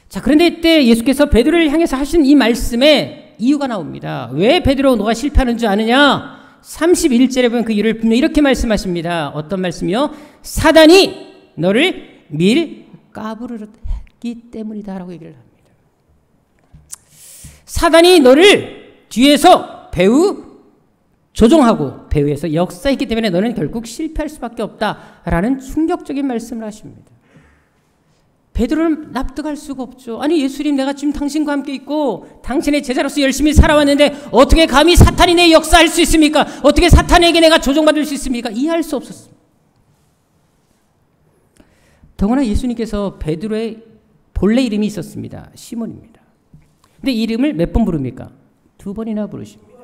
자, 그런데 이때 예수께서 베드로를 향해서 하신 이 말씀에 이유가 나옵니다. 왜 베드로 너가 실패하는 줄 아느냐? 31절에 보면 그 이유를 분명히 이렇게 말씀하십니다. 어떤 말씀이요? 사단이 너를 밀가부르 했기 때문이다 라고 얘기를 합니다. 사단이 너를 뒤에서 배후 조종하고 배후에서 역사했기 때문에 너는 결국 실패할 수밖에 없다라는 충격적인 말씀을 하십니다. 베드로는 납득할 수가 없죠. 아니 예수님, 내가 지금 당신과 함께 있고 당신의 제자로서 열심히 살아왔는데 어떻게 감히 사탄이 내 역사할 수 있습니까? 어떻게 사탄에게 내가 조종받을 수 있습니까? 이해할 수 없었습니다. 더구나 예수님께서 베드로의 본래 이름이 있었습니다. 시몬입니다. 근데 이름을 몇 번 부릅니까? 2번이나 부르십니다.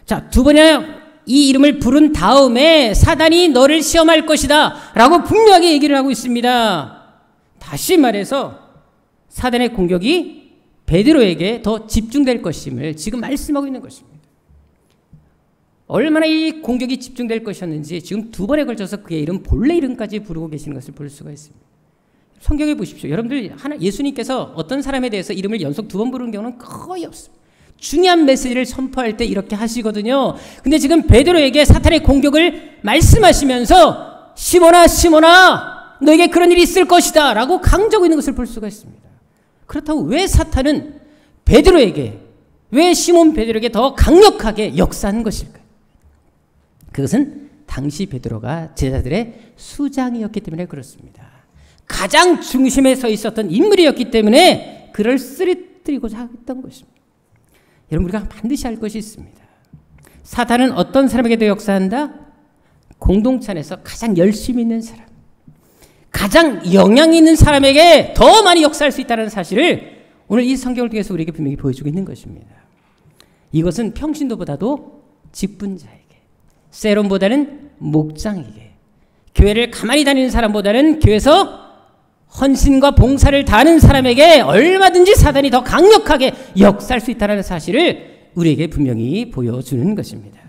자, 2번이나 이 이름을 부른 다음에 사단이 너를 시험할 것이다 라고 분명하게 얘기를 하고 있습니다. 다시 말해서 사단의 공격이 베드로에게 더 집중될 것임을 지금 말씀하고 있는 것입니다. 얼마나 이 공격이 집중될 것이었는지 지금 2번에 걸쳐서 그의 이름, 본래 이름까지 부르고 계시는 것을 볼 수가 있습니다. 성경에 보십시오. 여러분들, 예수님께서 어떤 사람에 대해서 이름을 연속 2번 부르는 경우는 거의 없습니다. 중요한 메시지를 선포할 때 이렇게 하시거든요. 근데 지금 베드로에게 사탄의 공격을 말씀하시면서 시몬아, 시몬아, 너에게 그런 일이 있을 것이다 라고 강조하고 있는 것을 볼 수가 있습니다. 그렇다고 왜 사탄은 베드로에게, 왜 시몬 베드로에게 더 강력하게 역사하는 것일까요? 그것은 당시 베드로가 제자들의 수장이었기 때문에 그렇습니다. 가장 중심에 서 있었던 인물이었기 때문에 그를 쓰러뜨리고자 했던 것입니다. 여러분, 우리가 반드시 알 것이 있습니다. 사탄은 어떤 사람에게도 역사한다? 공동체 안에서 가장 열심히 있는 사람, 가장 영향이 있는 사람에게 더 많이 역사할 수 있다는 사실을 오늘 이 성경을 통해서 우리에게 분명히 보여주고 있는 것입니다. 이것은 평신도보다도 직분자에게, 세론보다는 목장에게, 교회를 가만히 다니는 사람보다는 교회에서 헌신과 봉사를 다하는 사람에게 얼마든지 사단이 더 강력하게 역사할 수 있다는 사실을 우리에게 분명히 보여주는 것입니다.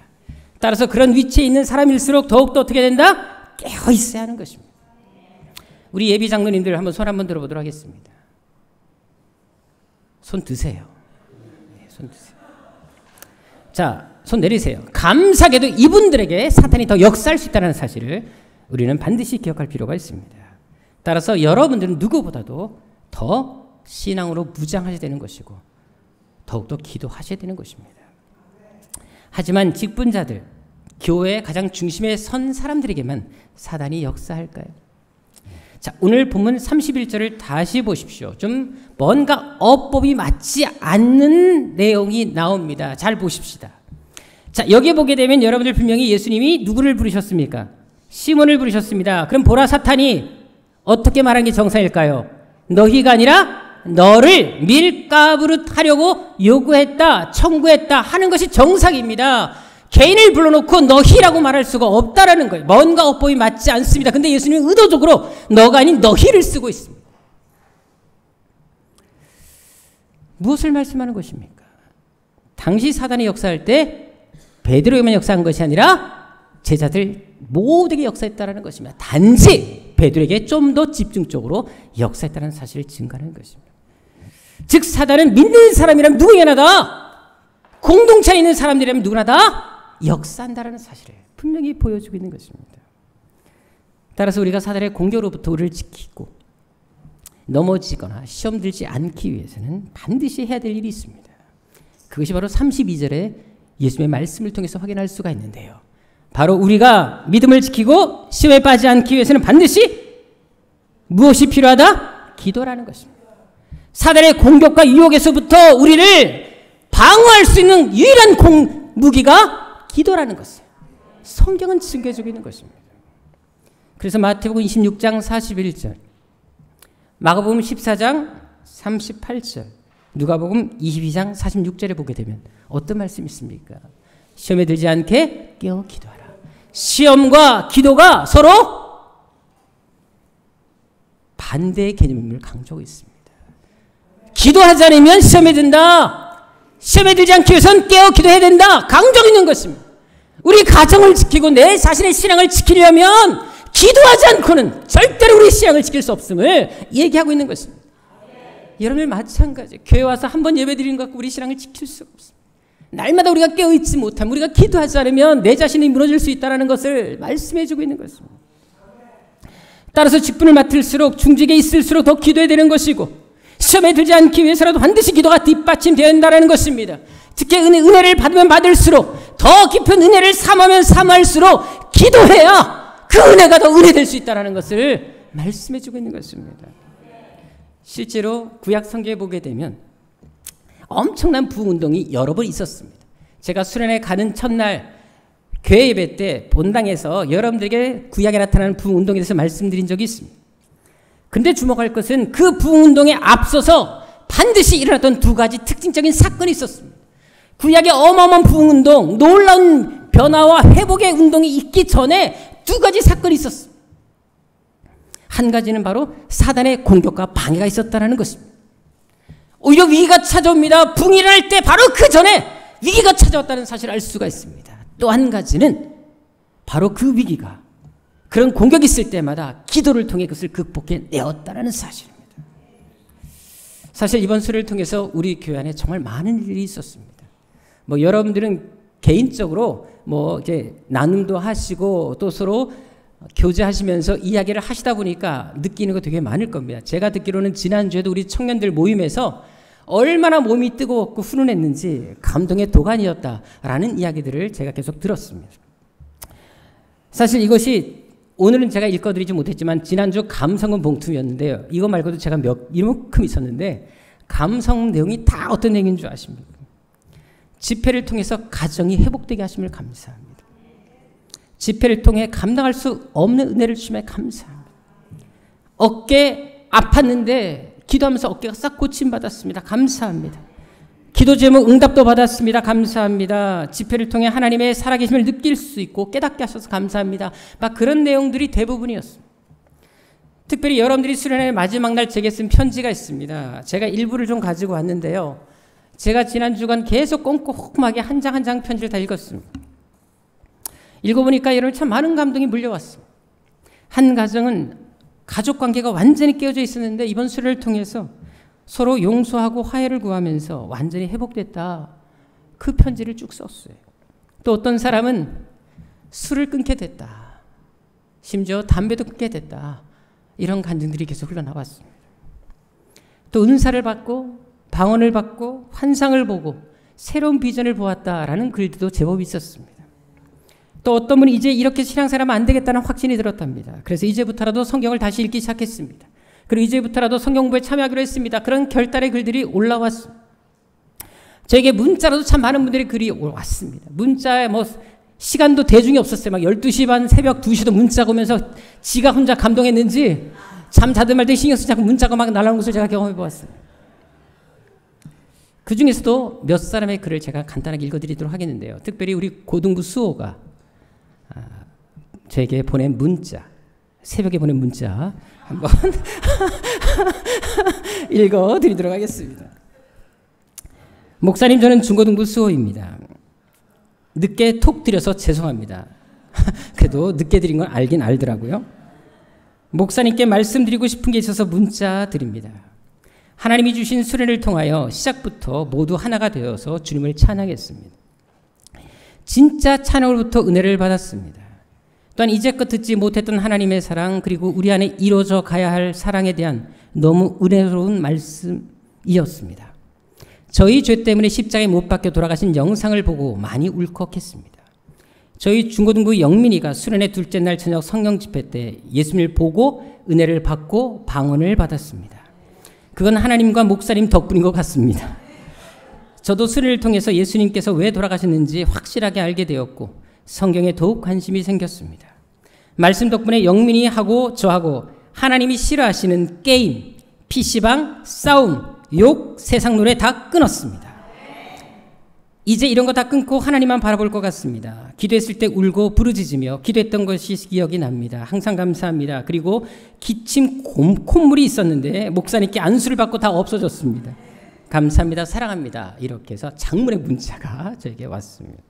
따라서 그런 위치에 있는 사람일수록 더욱더 어떻게 된다? 깨어 있어야 하는 것입니다. 우리 예비 장로님들 한번 손 한번 들어보도록 하겠습니다. 손 드세요. 네, 손 드세요. 자, 손 내리세요. 감사하게도 이분들에게 사탄이 더 역사할 수 있다는 사실을 우리는 반드시 기억할 필요가 있습니다. 따라서 여러분들은 누구보다도 더 신앙으로 무장하셔야 되는 것이고 더욱더 기도하셔야 되는 것입니다. 하지만 직분자들, 교회의 가장 중심에 선 사람들에게만 사단이 역사할까요? 자, 오늘 본문 31절을 다시 보십시오. 좀 뭔가 어법이 맞지 않는 내용이 나옵니다. 잘 보십시다. 자, 여기에 보게 되면 여러분들 분명히 예수님이 누구를 부르셨습니까? 시몬을 부르셨습니다. 그럼 보라, 사탄이 어떻게 말한 게 정상일까요? 너희가 아니라 너를 밀가부릇 하려고 요구했다, 청구했다 하는 것이 정상입니다. 개인을 불러놓고 너희라고 말할 수가 없다라는 거예요. 뭔가 어법이 맞지 않습니다. 근데 예수님은 의도적으로 너가 아닌 너희를 쓰고 있습니다. 무엇을 말씀하는 것입니까? 당시 사단이 역사할 때 베드로에게만 역사한 것이 아니라 제자들 모두에게 역사했다라는 것입니다. 단지 베드로에게 좀 더 집중적으로 역사했다는 사실을 증거하는 것입니다. 즉 사단은 믿는 사람이라면 누구나 다, 공동체에 있는 사람들이라면 누구나 다 역사한다라는 사실을 분명히 보여주고 있는 것입니다. 따라서 우리가 사단의 공격으로부터 우리를 지키고 넘어지거나 시험 들지 않기 위해서는 반드시 해야 될 일이 있습니다. 그것이 바로 32절에 예수님의 말씀을 통해서 확인할 수가 있는데요. 바로 우리가 믿음을 지키고 시험에 빠지지 않기 위해서는 반드시 무엇이 필요하다? 기도라는 것입니다. 사단의 공격과 유혹에서부터 우리를 방어할 수 있는 유일한 무기가 기도라는 것이에요. 성경은 증거해주고 있는 것입니다. 그래서 마태복음 26장 41절, 마가복음 14장 38절, 누가복음 22장 46절에 보게 되면 어떤 말씀이 있습니까? 시험에 들지 않게 깨어 기도하라. 시험과 기도가 서로 반대의 개념임을 강조하고 있습니다. 기도하지 않으면 시험에 든다. 시험에 들지 않기 위해서는 깨어 기도해야 된다. 강조하고 있는 것입니다. 우리 가정을 지키고 내 자신의 신앙을 지키려면 기도하지 않고는 절대로 우리 신앙을 지킬 수 없음을 얘기하고 있는 것입니다. 여러분 마찬가지. 교회 와서 한 번 예배 드리는 것 갖고 우리 신앙을 지킬 수가 없습니다. 날마다 우리가 깨어있지 못하면, 우리가 기도하지 않으면 내 자신이 무너질 수 있다는 것을 말씀해주고 있는 것입니다. 따라서 직분을 맡을수록 중직에 있을수록 더 기도해야 되는 것이고, 시험에 들지 않기 위해서라도 반드시 기도가 뒷받침되어야 한다는 것입니다. 특히 은혜를 받으면 받을수록, 더 깊은 은혜를 삼으면 삼할수록 기도해야 그 은혜가 더 은혜될 수 있다는 것을 말씀해주고 있는 것입니다. 실제로 구약 성경에 보게 되면 엄청난 부흥운동이 여러 번 있었습니다. 제가 수련회 가는 첫날 교회 예배 때 본당에서 여러분들에게 구약에 나타나는 부흥운동에 대해서 말씀드린 적이 있습니다. 근데 주목할 것은 그 부흥운동에 앞서서 반드시 일어났던 두 가지 특징적인 사건이 있었습니다. 구약의 어마어마한 부흥운동, 놀라운 변화와 회복의 운동이 있기 전에 두 가지 사건이 있었습니다. 한 가지는 바로 사단의 공격과 방해가 있었다는 것입니다. 오히려 위기가 찾아옵니다. 붕이 일어날 때 바로 그 전에 위기가 찾아왔다는 사실을 알 수가 있습니다. 또 한 가지는 바로 그 위기가, 그런 공격이 있을 때마다 기도를 통해 그것을 극복해 내었다는 사실입니다. 사실 이번 수련을 통해서 우리 교회 안에 정말 많은 일이 있었습니다. 여러분들은 개인적으로 이제 나눔도 하시고 또 서로 교제하시면서 이야기를 하시다 보니까 느끼는 거 되게 많을 겁니다. 제가 듣기로는 지난주에도 우리 청년들 모임에서 얼마나 몸이 뜨거웠고 훈훈했는지 감동의 도가니였다라는 이야기들을 제가 계속 들었습니다. 사실 이것이 오늘은 제가 읽어드리지 못했지만 지난주 감성은 봉투였는데요. 이거 말고도 제가 이만큼 있었는데 감성 내용이 다 어떤 내용인 줄 아십니까? 집회를 통해서 가정이 회복되게 하심을 감사합니다. 집회를 통해 감당할 수 없는 은혜를 주심에 감사합니다. 어깨 아팠는데 기도하면서 어깨가 싹 고침받았습니다. 감사합니다. 기도 제목 응답도 받았습니다. 감사합니다. 집회를 통해 하나님의 살아계심을 느낄 수 있고 깨닫게 하셔서 감사합니다. 막 그런 내용들이 대부분이었습니다. 특별히 여러분들이 수련회 마지막 날 제게 쓴 편지가 있습니다. 제가 일부를 좀 가지고 왔는데요. 제가 지난 주간 계속 꼼꼼하게 한 장 한 장 편지를 다 읽었습니다. 읽어보니까 여러분 참 많은 감동이 물려왔습니다. 한 가정은 가족 관계가 완전히 깨어져 있었는데 이번 수련을 통해서 서로 용서하고 화해를 구하면서 완전히 회복됐다. 그 편지를 쭉 썼어요. 또 어떤 사람은 술을 끊게 됐다. 심지어 담배도 끊게 됐다. 이런 간증들이 계속 흘러나왔습니다. 또 은사를 받고 방언을 받고 환상을 보고 새로운 비전을 보았다라는 글들도 제법 있었습니다. 또 어떤 분이 이제 이렇게 신앙생활하면 안 되겠다는 확신이 들었답니다. 그래서 이제부터라도 성경을 다시 읽기 시작했습니다. 그리고 이제부터라도 성경공부에 참여하기로 했습니다. 그런 결단의 글들이 올라왔습니다. 저에게 문자로도 참 많은 분들의 글이 왔습니다. 문자에 시간도 대중이 없었어요. 막 12시 반 새벽 2시도 문자가 오면서 지가 혼자 감동했는지 잠 자든 말 때 신경 쓰지 않고 문자가 막 날아오는 것을 제가 경험해 보았어요. 그 중에서도 몇 사람의 글을 제가 간단하게 읽어드리도록 하겠는데요. 특별히 우리 고등부 수호가 저에게 보낸 문자, 새벽에 보낸 문자 한번 읽어드리도록 하겠습니다. 목사님, 저는 중고등부 수호입니다. 늦게 톡 드려서 죄송합니다. 그래도 늦게 드린 건 알긴 알더라고요. 목사님께 말씀드리고 싶은 게 있어서 문자 드립니다. 하나님이 주신 수련을 통하여 시작부터 모두 하나가 되어서 주님을 찬양했습니다. 진짜 찬양으로부터 은혜를 받았습니다. 또한 이제껏 듣지 못했던 하나님의 사랑, 그리고 우리 안에 이루어져 가야 할 사랑에 대한 너무 은혜로운 말씀이었습니다. 저희 죄 때문에 십자가에 못 박혀 돌아가신 영상을 보고 많이 울컥했습니다. 저희 중고등부 영민이가 수련회 둘째 날 저녁 성령 집회 때 예수님을 보고 은혜를 받고 방언을 받았습니다. 그건 하나님과 목사님 덕분인 것 같습니다. 저도 수련회를 통해서 예수님께서 왜 돌아가셨는지 확실하게 알게 되었고 성경에 더욱 관심이 생겼습니다. 말씀 덕분에 영민이하고 저하고 하나님이 싫어하시는 게임, PC방, 싸움, 욕, 세상 노래 다 끊었습니다. 이제 이런 거 다 끊고 하나님만 바라볼 것 같습니다. 기도했을 때 울고 부르짖으며 기도했던 것이 기억이 납니다. 항상 감사합니다. 그리고 기침 콧물이 있었는데 목사님께 안수를 받고 다 없어졌습니다. 감사합니다. 사랑합니다. 이렇게 해서 장문의 문자가 저에게 왔습니다.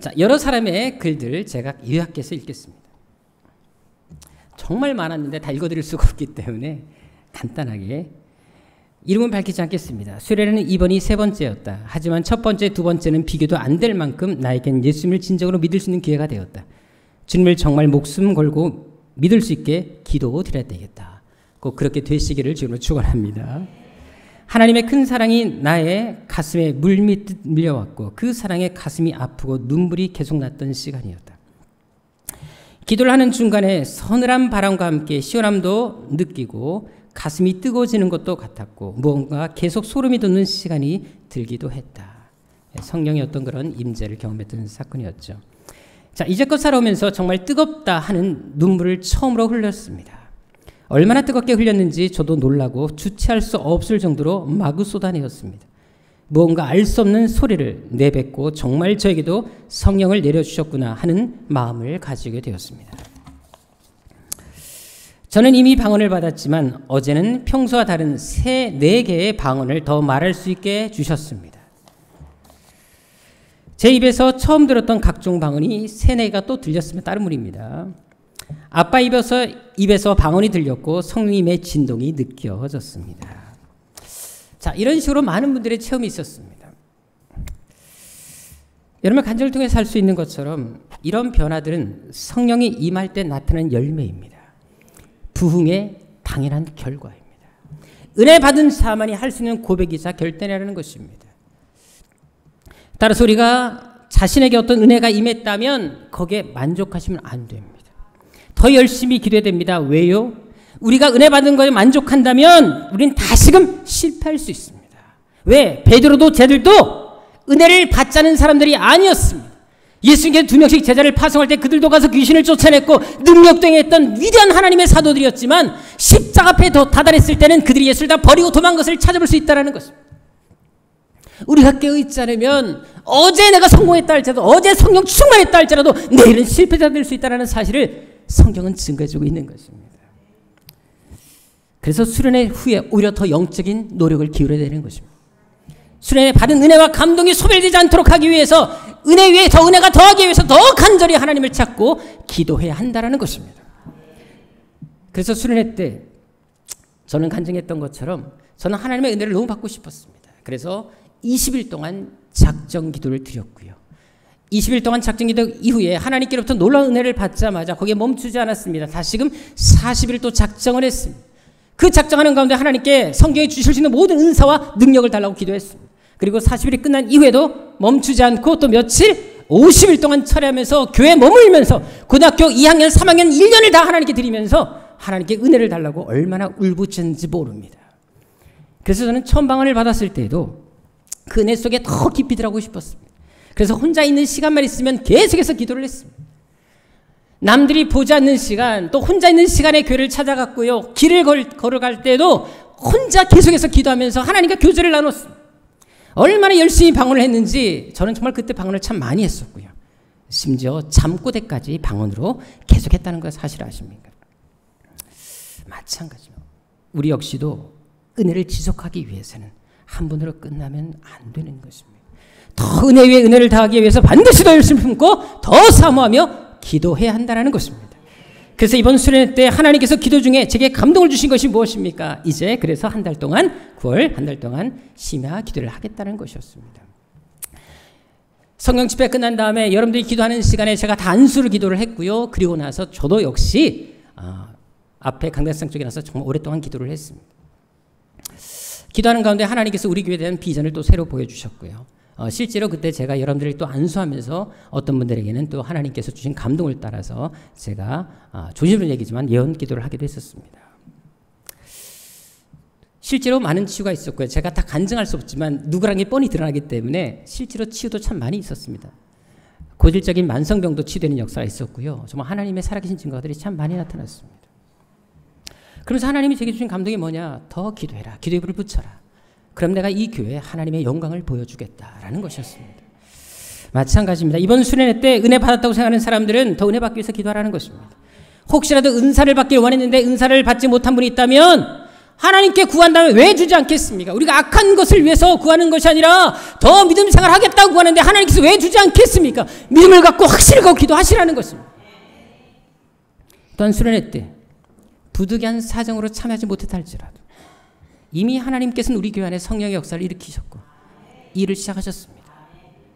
자, 여러 사람의 글들 제가 요약해서 읽겠습니다. 정말 많았는데 다 읽어드릴 수가 없기 때문에 간단하게 이름은 밝히지 않겠습니다. 수련회는 이번이 3번째였다. 하지만 첫 번째, 두 번째는 비교도 안 될 만큼 나에겐 예수님을 진정으로 믿을 수 있는 기회가 되었다. 주님을 정말 목숨 걸고 믿을 수 있게 기도드려야 되겠다. 꼭 그렇게 되시기를 주님으로 축원합니다. 하나님의 큰 사랑이 나의 가슴에 물밀듯 밀려왔고 그 사랑에 가슴이 아프고 눈물이 계속 났던 시간이었다. 기도를 하는 중간에 서늘한 바람과 함께 시원함도 느끼고 가슴이 뜨거워지는 것도 같았고 무언가 계속 소름이 돋는 시간이 들기도 했다. 성령의 어떤 그런 임재를 경험했던 사건이었죠. 자, 이제껏 살아오면서 정말 뜨겁다 하는 눈물을 처음으로 흘렸습니다. 얼마나 뜨겁게 흘렸는지 저도 놀라고 주체할 수 없을 정도로 마구 쏟아내었습니다. 무언가 알 수 없는 소리를 내뱉고 정말 저에게도 성령을 내려주셨구나 하는 마음을 가지게 되었습니다. 저는 이미 방언을 받았지만 어제는 평소와 다른 4개의 방언을 더 말할 수 있게 주셨습니다. 제 입에서 처음 들었던 각종 방언이 3-4개가 또 들렸으면 다른 물입니다. 아빠 입에서 방언이 들렸고 성령님의 진동이 느껴졌습니다. 자, 이런 식으로 많은 분들의 체험이 있었습니다. 여러분의 간증을 통해 살 수 있는 것처럼 이런 변화들은 성령이 임할 때 나타나는 열매입니다. 부흥의 당연한 결과입니다. 은혜 받은 자만이 할 수 있는 고백이자 결단이라는 것입니다. 따라서 우리가 자신에게 어떤 은혜가 임했다면 거기에 만족하시면 안 됩니다. 더 열심히 기도해야 됩니다. 왜요? 우리가 은혜 받은 거에 만족한다면 우리는 다시금 실패할 수 있습니다. 왜? 베드로도 쟤들도 은혜를 받자는 사람들이 아니었습니다. 예수님께 2명씩 제자를 파송할 때 그들도 가서 귀신을 쫓아냈고 능력도 행했던 위대한 하나님의 사도들이었지만 십자가 앞에 다다랐을 때는 그들이 예수를 다 버리고 도망간 것을 찾아볼 수 있다는 것입니다. 우리가 깨어있지 않으면 어제 내가 성공했다 할지라도 어제 성령 충만했다 할지라도 내일은 실패자 될 수 있다는 사실을 성경은 증거해주고 있는 것입니다. 그래서 수련회 후에 오히려 더 영적인 노력을 기울여야 되는 것입니다. 수련회 받은 은혜와 감동이 소멸되지 않도록 하기 위해서 은혜 위에 더 은혜가 더하기 위해서 더 간절히 하나님을 찾고 기도해야 한다는 것입니다. 그래서 수련회 때 저는 간증했던 것처럼 저는 하나님의 은혜를 너무 받고 싶었습니다. 그래서 20일 동안 작정 기도를 드렸고요. 20일 동안 작정 기도 이후에 하나님께로부터 놀라운 은혜를 받자마자 거기에 멈추지 않았습니다. 다시금 40일 또 작정을 했습니다. 그 작정하는 가운데 하나님께 성경에 주실 수 있는 모든 은사와 능력을 달라고 기도했습니다. 그리고 40일이 끝난 이후에도 멈추지 않고 또 며칠 50일 동안 철회하면서 교회에 머물면서 고등학교 2학년 3학년 1년을 다 하나님께 드리면서 하나님께 은혜를 달라고 얼마나 울부짖는지 모릅니다. 그래서 저는 처음 방언을 받았을 때에도 그 은혜 속에 더 깊이 들어가고 싶었습니다. 그래서 혼자 있는 시간만 있으면 계속해서 기도를 했습니다. 남들이 보지 않는 시간, 또 혼자 있는 시간에 교회를 찾아갔고요. 길을 걸어갈 때도 혼자 계속해서 기도하면서 하나님과 교제를 나눴습니다. 얼마나 열심히 방언을 했는지 저는 정말 그때 방언을 참 많이 했었고요. 심지어 잠꼬대까지 방언으로 계속했다는 걸 사실 아십니까? 마찬가지로 우리 역시도 은혜를 지속하기 위해서는 한 번으로 끝나면 안 되는 것입니다. 더 은혜 위에 은혜를 더하기 위해서 반드시 더 열심히 품고 더 사모하며 기도해야 한다는 것입니다. 그래서 이번 수련회 때 하나님께서 기도 중에 제게 감동을 주신 것이 무엇입니까? 이제 그래서 한 달 동안 9월 한 달 동안 심야 기도를 하겠다는 것이었습니다. 성경 집회 끝난 다음에 여러분들이 기도하는 시간에 제가 단수로 기도를 했고요. 그리고 나서 저도 역시 앞에 강대상 쪽에 나서 정말 오랫동안 기도를 했습니다. 기도하는 가운데 하나님께서 우리 교회에 대한 비전을 또 새로 보여주셨고요. 실제로 그때 제가 여러분들이 또 안수하면서 어떤 분들에게는 또 하나님께서 주신 감동을 따라서 제가 조심스러운 얘기지만 예언 기도를 하기도 했었습니다. 실제로 많은 치유가 있었고요. 제가 다 간증할 수 없지만 누구라는 게 뻔히 드러나기 때문에 실제로 치유도 참 많이 있었습니다. 고질적인 만성병도 치유되는 역사가 있었고요. 정말 하나님의 살아계신 증거들이 참 많이 나타났습니다. 그러면서 하나님이 제게 주신 감동이 뭐냐? 더 기도해라. 기도의 불을 붙여라. 그럼 내가 이 교회에 하나님의 영광을 보여주겠다라는 것이었습니다. 마찬가지입니다. 이번 수련회 때 은혜 받았다고 생각하는 사람들은 더 은혜 받기 위해서 기도하라는 것입니다. 혹시라도 은사를 받길 원했는데 은사를 받지 못한 분이 있다면 하나님께 구한다면 왜 주지 않겠습니까? 우리가 악한 것을 위해서 구하는 것이 아니라 더 믿음 생활하겠다고 구하는데 하나님께서 왜 주지 않겠습니까? 믿음을 갖고 확신을 갖고 기도하시라는 것입니다. 또한 수련회 때 부득이한 사정으로 참여하지 못했다 할지라도 이미 하나님께서는 우리 교회 안에 성령의 역사를 일으키셨고 일을 시작하셨습니다.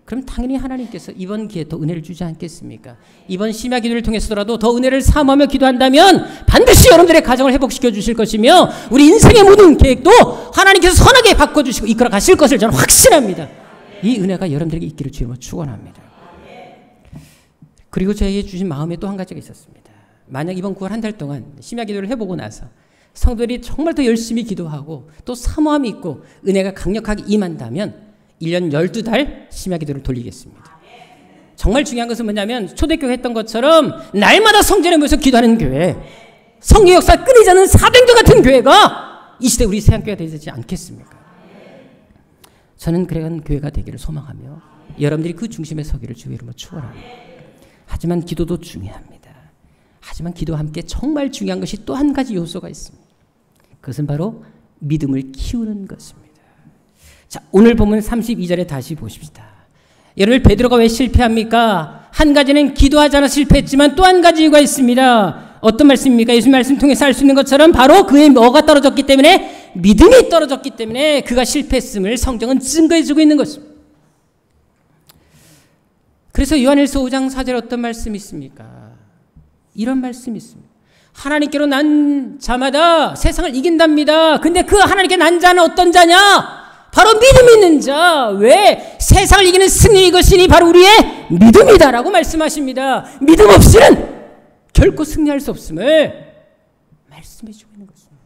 그럼 당연히 하나님께서 이번 기회에 더 은혜를 주지 않겠습니까? 이번 심야 기도를 통해서라도 더 은혜를 사모하며 기도한다면 반드시 여러분들의 가정을 회복시켜 주실 것이며 우리 인생의 모든 계획도 하나님께서 선하게 바꿔주시고 이끌어 가실 것을 저는 확신합니다. 이 은혜가 여러분들에게 있기를 주님으로 축원합니다. 그리고 저에게 주신 마음에 또 한 가지가 있었습니다. 만약 이번 9월 한 달 동안 심야 기도를 해보고 나서 성도들이 정말 더 열심히 기도하고 또 사모함이 있고 은혜가 강력하게 임한다면 1년 12달 심야 기도를 돌리겠습니다. 정말 중요한 것은 뭐냐면 초대교회 했던 것처럼 날마다 성전에 모여서 기도하는 교회, 성령 역사 끊이지 않는 사병조 같은 교회가 이 시대 우리 세안교회가 되지 않겠습니까? 저는 그런 교회가 되기를 소망하며 여러분들이 그 중심에 서기를 주의 이름으로 축원합니다. 하지만 기도도 중요합니다. 하지만 기도와 함께 정말 중요한 것이 또 한 가지 요소가 있습니다. 그것은 바로 믿음을 키우는 것입니다. 자, 오늘 보면 32절에 다시 보십시다. 여러분 베드로가 왜 실패합니까? 한 가지는 기도하지 않아 실패했지만 또 한 가지 이유가 있습니다. 어떤 말씀입니까? 예수님 말씀 통해서 알 수 있는 것처럼 바로 그의 뭐가 떨어졌기 때문에 믿음이 떨어졌기 때문에 그가 실패했음을 성경은 증거해주고 있는 것입니다. 그래서 요한일서 5장 4절에 어떤 말씀이 있습니까? 이런 말씀이 있습니다. 하나님께로 난 자마다 세상을 이긴답니다. 근데 그 하나님께 난 자는 어떤 자냐? 바로 믿음 있는 자. 왜? 세상을 이기는 승리 이것이니 바로 우리의 믿음이다라고 말씀하십니다. 믿음 없이는 결코 승리할 수 없음을 말씀해 주고 있는 것입니다.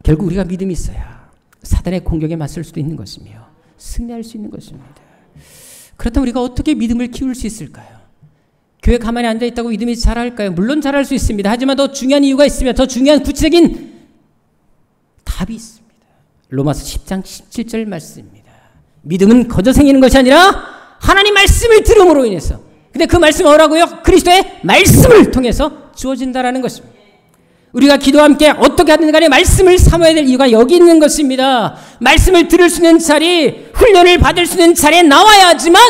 결국 우리가 믿음이 있어야 사단의 공격에 맞설 수도 있는 것이며 승리할 수 있는 것입니다. 그렇다면 우리가 어떻게 믿음을 키울 수 있을까요? 교회 가만히 앉아있다고 믿음이 자랄까요? 물론 자랄 수 있습니다. 하지만 더 중요한 이유가 있으며 더 중요한 구체적인 답이 있습니다. 로마서 10장 17절 말씀입니다. 믿음은 거저 생기는 것이 아니라 하나님 말씀을 들음으로 인해서. 근데 그 말씀은 뭐라고요? 그리스도의 말씀을 통해서 주어진다라는 것입니다. 우리가 기도와 함께 어떻게 하든 간에 말씀을 사모해야 될 이유가 여기 있는 것입니다. 말씀을 들을 수 있는 자리, 훈련을 받을 수 있는 자리에 나와야 하지만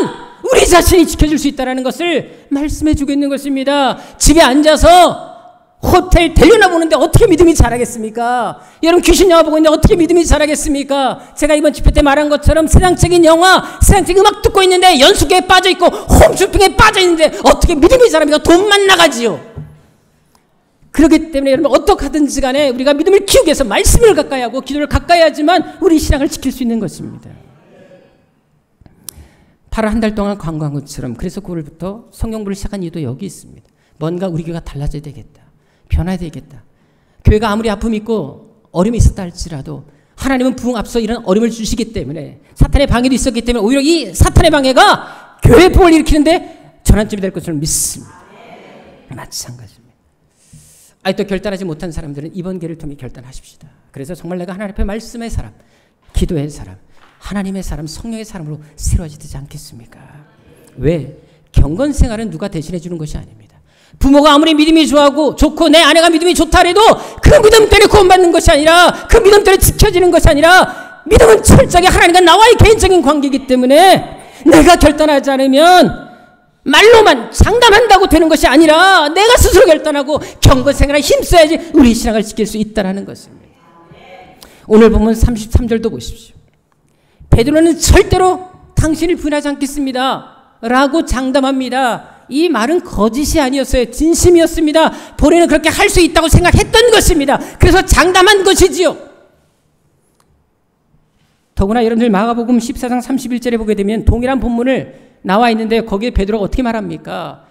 우리 자신이 지켜줄 수 있다는 것을 말씀해주고 있는 것입니다. 집에 앉아서 호텔 델루나 보는데 어떻게 믿음이 자라겠습니까? 여러분 귀신 영화 보고 있는데 어떻게 믿음이 자라겠습니까? 제가 이번 집회 때 말한 것처럼 세상적인 영화, 세상적인 음악 듣고 있는데 연수교에 빠져있고 홈쇼핑에 빠져있는데 어떻게 믿음이 자랍니까? 돈만 나가지요. 그렇기 때문에 여러분 어떻게 하든지 간에 우리가 믿음을 키우기 위해서 말씀을 가까이 하고 기도를 가까이 하지만 우리 신앙을 지킬 수 있는 것입니다. 8월 한 달 동안 광고한 것처럼 그래서 9월부터 성경부를 시작한 이유도 여기 있습니다. 뭔가 우리 교회가 달라져야 되겠다. 변화해야 되겠다. 교회가 아무리 아픔이 있고 어려움이 있었다 할지라도 하나님은 부흥 앞서 이런 어려움을 주시기 때문에 사탄의 방해도 있었기 때문에 오히려 이 사탄의 방해가 교회의 부흥을 일으키는데 전환점이 될 것을 믿습니다. 마찬가지입니다. 아직도 결단하지 못한 사람들은 이번 기회를 통해 결단하십시다. 그래서 정말 내가 하나님 앞에 말씀의 사람, 기도의 사람, 하나님의 사람, 성령의 사람으로 새로워지지 않겠습니까? 왜? 경건 생활은 누가 대신해 주는 것이 아닙니다. 부모가 아무리 믿음이 좋고 내 아내가 믿음이 좋다 해도 그 믿음 때문에 구원받는 것이 아니라 그 믿음 때문에 지켜지는 것이 아니라 믿음은 철저하게 하나님과 나와의 개인적인 관계이기 때문에 내가 결단하지 않으면 말로만 장담한다고 되는 것이 아니라 내가 스스로 결단하고 경건생활에 힘써야지 우리 신앙을 지킬 수 있다는 것입니다. 오늘 보면 33절도 보십시오. 베드로는 절대로 당신을 부인하지 않겠습니다 라고 장담합니다. 이 말은 거짓이 아니었어요. 진심이었습니다. 본인은 그렇게 할 수 있다고 생각했던 것입니다. 그래서 장담한 것이지요. 더구나 여러분들 마가복음 14장 31절에 보게 되면 동일한 본문을 나와 있는데 거기에 베드로가 어떻게 말합니까?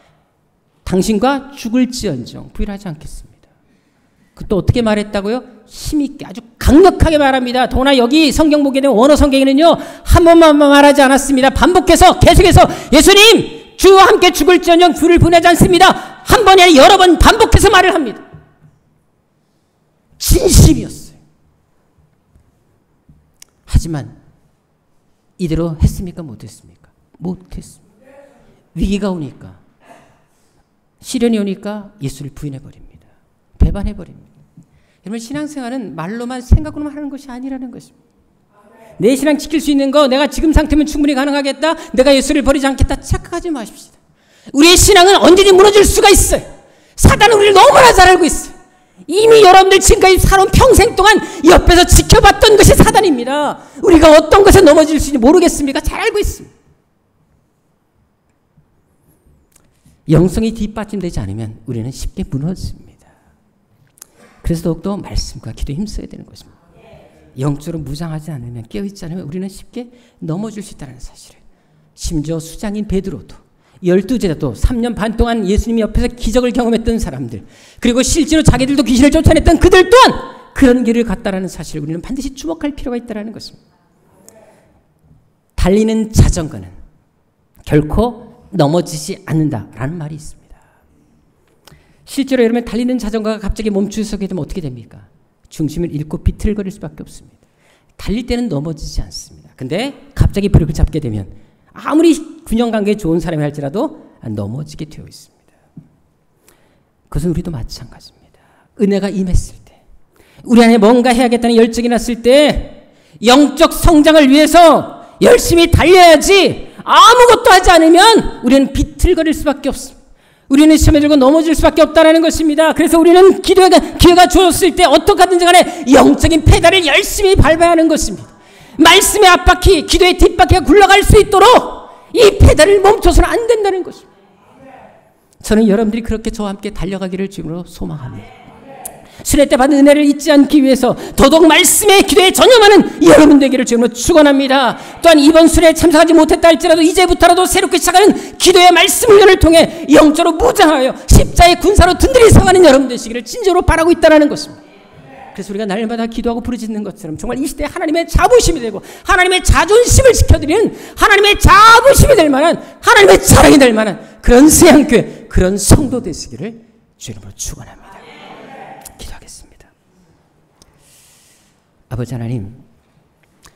당신과 죽을지언정 부인하지 않겠습니다. 또 어떻게 말했다고요? 힘있게 아주 강력하게 말합니다. 더구나 여기 성경 보게 되면 원어 성경에는요 한 번만 말하지 않았습니다. 반복해서 계속해서 예수님 주와 함께 죽을지언정 주를 부인하지 않습니다. 한 번이 아니라 여러 번 반복해서 말을 합니다. 진심이었어요. 하지만 이대로 했습니까? 못했습니까? 못했습니다. 위기가 오니까 시련이 오니까 예수를 부인해버립니다. 배반해버립니다. 여러분 신앙생활은 말로만 생각으로만 하는 것이 아니라는 것입니다. 내 신앙 지킬 수 있는 거 내가 지금 상태면 충분히 가능하겠다. 내가 예수를 버리지 않겠다. 착각하지 마십시다. 우리의 신앙은 언제든지 무너질 수가 있어요. 사단은 우리를 너무나 잘 알고 있어요. 이미 여러분들 지금까지 살아온 평생 동안 옆에서 지켜봤던 것이 사단입니다. 우리가 어떤 것에 넘어질 수 있는지 모르겠습니까? 잘 알고 있습니다. 영성이 뒷받침되지 않으면 우리는 쉽게 무너집니다. 그래서 더욱더 말씀과 기도에 힘써야 되는 것입니다. 영적으로 무장하지 않으면 깨어있지 않으면 우리는 쉽게 넘어질 수 있다는 사실을 심지어 수장인 베드로도 12제자도 3년 반 동안 예수님이 옆에서 기적을 경험했던 사람들 그리고 실제로 자기들도 귀신을 쫓아냈던 그들 또한 그런 길을 갔다라는 사실을 우리는 반드시 주목할 필요가 있다는 것입니다. 달리는 자전거는 결코 넘어지지 않는다라는 말이 있습니다. 실제로 여러분 달리는 자전거가 갑자기 멈추게 되면 어떻게 됩니까? 중심을 잃고 비틀거릴 수밖에 없습니다. 달릴 때는 넘어지지 않습니다. 근데 갑자기 브레이크를 잡게 되면 아무리 균형관계에 좋은 사람이 할지라도 넘어지게 되어 있습니다. 그것은 우리도 마찬가지입니다. 은혜가 임했을 때 우리 안에 뭔가 해야겠다는 열정이 났을 때 영적 성장을 위해서 열심히 달려야지 아무것도 하지 않으면 우리는 비틀거릴 수밖에 없습니다. 우리는 시험에 들고 넘어질 수밖에 없다는 것입니다. 그래서 우리는 기회가 주어졌을 때 어떻게 하든지 간에 영적인 페달을 열심히 밟아야 하는 것입니다. 말씀의 앞바퀴, 기도의 뒷바퀴가 굴러갈 수 있도록 이 페달을 멈춰서는 안 된다는 것입니다. 저는 여러분들이 그렇게 저와 함께 달려가기를 주님으로 소망합니다. 순회 때 받은 은혜를 잊지 않기 위해서 더더욱 말씀의 기도에 전념하는 여러분 되기를 주님으로 축원합니다. 또한 이번 순회에 참석하지 못했다 할지라도 이제부터라도 새롭게 시작하는 기도의 말씀 훈련을 통해 영적으로 무장하여 십자의 군사로 든든히 서가는 여러분 되시기를 진정으로 바라고 있다는 것입니다. 그래서 우리가 날마다 기도하고 부르짖는 것처럼 정말 이 시대에 하나님의 자부심이 되고 하나님의 자존심을 지켜드리는 하나님의 자부심이 될 만한 하나님의 자랑이 될 만한 그런 세양교회 그런 성도 되시기를 주님으로 축원합니다. 기도하겠습니다. 아버지 하나님,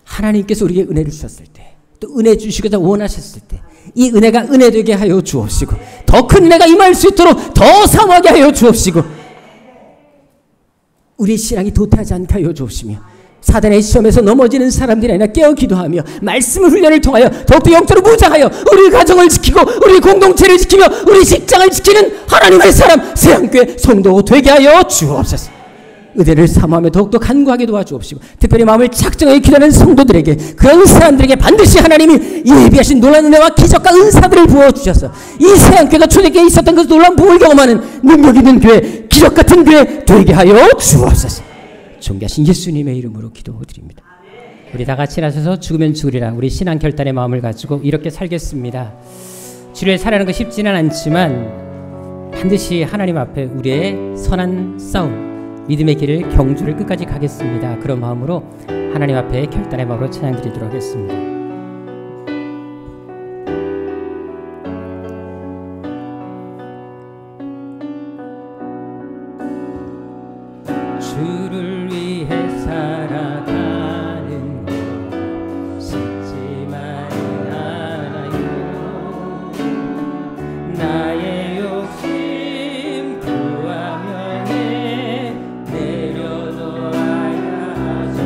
하나님께서 우리에게 은혜를 주셨을 때 또 은혜 주시고자 원하셨을 때 이 은혜가 은혜 되게 하여 주옵시고 더 큰 은혜가 임할 수 있도록 더 사모하게 하여 주옵시고 우리 신앙이 도태하지 않게 하여 주옵시며 사단의 시험에서 넘어지는 사람들이 아니라 깨어 기도하며 말씀을 훈련을 통하여 더욱더 영적으로 무장하여 우리 가정을 지키고 우리 공동체를 지키며 우리 직장을 지키는 하나님의 사람 세양교회 성도 되게 하여 주옵소서. 은혜를 사모하며 더욱더 간구하게 도와주옵시고 특별히 마음을 작정하게 기도하는 성도들에게 그런 사람들에게 반드시 하나님이 예비하신 놀라운 은혜와 기적과 은사들을 부어주셔서 이 세양교회가 초대교회에 있었던 그 놀라운 부흥을 경험하는 능력 있는 교회 기적 같은 교회 되게 하여 주옵소서. 존귀하신 예수님의 이름으로 기도드립니다. 우리 다 같이 나서서 죽으면 죽으리라 우리 신앙 결단의 마음을 가지고 이렇게 살겠습니다. 주를 살아가는 거 쉽지는 않지만 반드시 하나님 앞에 우리의 선한 싸움 믿음의 길을 경주를 끝까지 가겠습니다. 그런 마음으로 하나님 앞에 결단의 마음으로 찬양드리도록 하겠습니다. 주를 위해 살아가는 것 쉽지만은 않아요. 나의 욕심 구하면에 내려놓아야죠.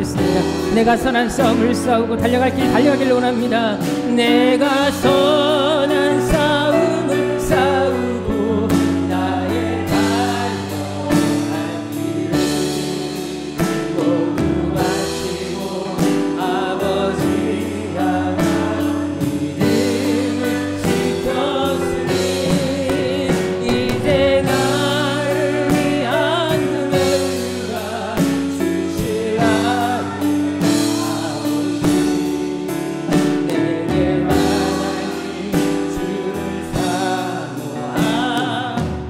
기도하겠습니다. 내가 선한 싸움을 싸우고 달려갈 길 달려가길 원합니다. 내가 선한 싸움을 싸우고 나의 달려갈 길을 모두 마치고 아버지 향한 믿음을 지켰으니 이제 나를 위한 은혜가 주실 아버지 내게만 하니 주를 사모하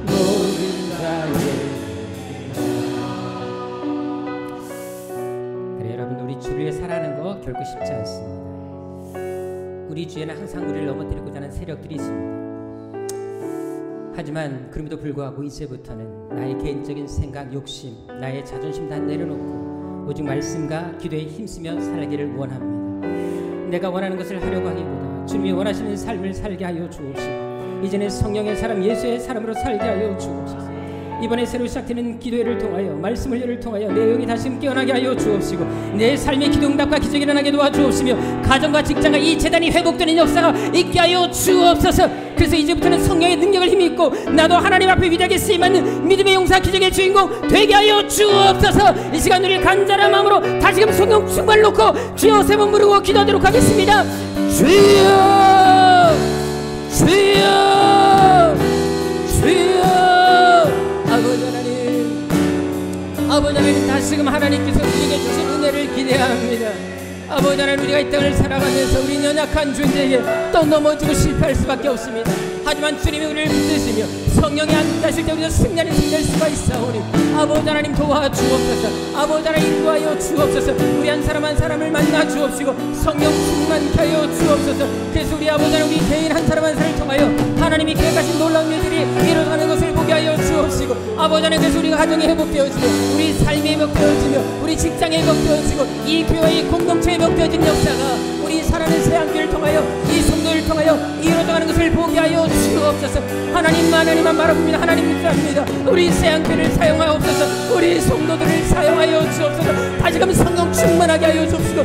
모든 자에게. 그래 여러분, 우리 주를 위해 살아가는 거 결코 쉽지 않습니다. 우리 주에는 항상 우리를 넘어뜨리고자 하는 세력들이 있습니다. 하지만 그럼에도 불구하고 이제부터는 나의 개인적인 생각, 욕심, 나의 자존심 다 내려놓고 오직 말씀과 기도에 힘쓰며 살기를 원합니다. 내가 원하는 것을 하려고 하기보다 주님이 원하시는 삶을 살게 하여 주옵시고 이제는 성령의 사람 예수의 사람으로 살게 하여 주옵소서. 이번에 새로 시작되는 기도회를 통하여 말씀 훈련을 통하여 내 영이 다시 깨어나게 하여 주옵시고 내 삶의 기도응답과 기적이 일어나게 도와주옵시며 가정과 직장과 이 재단이 회복되는 역사가 있게 하여 주옵소서. 그래서 이제부터는 성령의 능력을 힘입고 나도 하나님 앞에 위대하게 쓰임받는 믿음의 용사 기적의 주인공 되게 하여 주옵소서. 이 시간 우리 간절한 마음으로 다시금 성령 충만을 놓고 주여 세 번 부르고 기도하도록 하겠습니다. 주여 주여 주여. 아버지 하나님, 아버지 하나님, 다시금 하나님께서 우리에게 주신 은혜를 기대합니다. 아버지 하나님, 우리가 이 땅을 살아가면서 우리 연약한 존재에게 또 넘어지고 실패할 수밖에 없습니다. 하지만 주님이 우리를 붙드시며 성령이 함께하실 때 우리가 승리하는 힘될 수가 있사오니 아버지 하나님 도와주옵소서. 아버지 하나님 인도하여 주옵소서. 우리 한 사람 한 사람을 만나 주옵시고 성령 충만케 하여 주옵소서. 그래서 우리 아버지 하나님, 우리 개인 한 사람 한 사람을 통하여 하나님이 계획하신 놀라운 일들이 이루어가는 것을 보게 하여 주옵시고 아버지 하나님, 그래서 우리가 가정이 회복되어지며 우리 삶이 회복되어지며 우리 직장이 회복되어지고 이 교회의 공동체에 회복되어진 역사가 우리 살아가는 새한교회를 통하여 이 성도를 통하여 이루어져가는 것을 보게 하여 주옵소서. 하나님만 바라봅니다. 하나님 믿습니다. 우리 새한교회를 사용하옵소서. 우리 성도들을 사용하여 주옵소서. 다시금 성령 충만하게 하여 주옵시고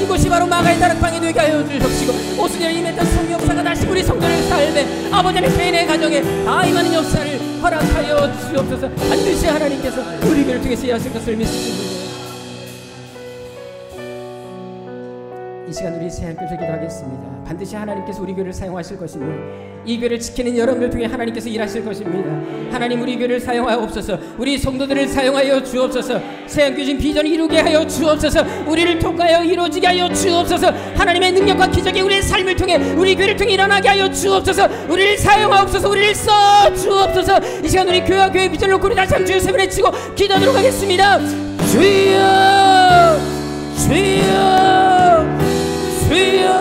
이곳이 바로 마가의 다락방이 되게 하여 주옵시고 오순절에 임했던 성령 역사가 다시 우리 성도를 삶에 아버지의 개인의 가정에 다 임하는 역사를 허락하여 주옵소서. 반드시 하나님께서 우리 교회를 통해서 일하실 것을 믿습니다. 이 시간 우리 새한교회에서 기도하겠습니다. 반드시 하나님께서 우리 교회를 사용하실 것이며 이 교회를 지키는 여러분들 통해 하나님께서 일하실 것입니다. 하나님, 우리 교회를 사용하옵소서. 우리 성도들을 사용하여 주옵소서. 새한교회 진 비전을 이루게 하여 주옵소서. 우리를 통하여 이루어지게 하여 주옵소서. 하나님의 능력과 기적이 우리의 삶을 통해 우리 교회를 통해 일어나게 하여 주옵소서. 우리를 사용하옵소서. 우리를 써 주옵소서. 이 시간 우리 교회와 교회 비전을 놓고 우리 다시 한번 주여 세 번 외치고 기도하도록 하겠습니다. 주여 주여 주여.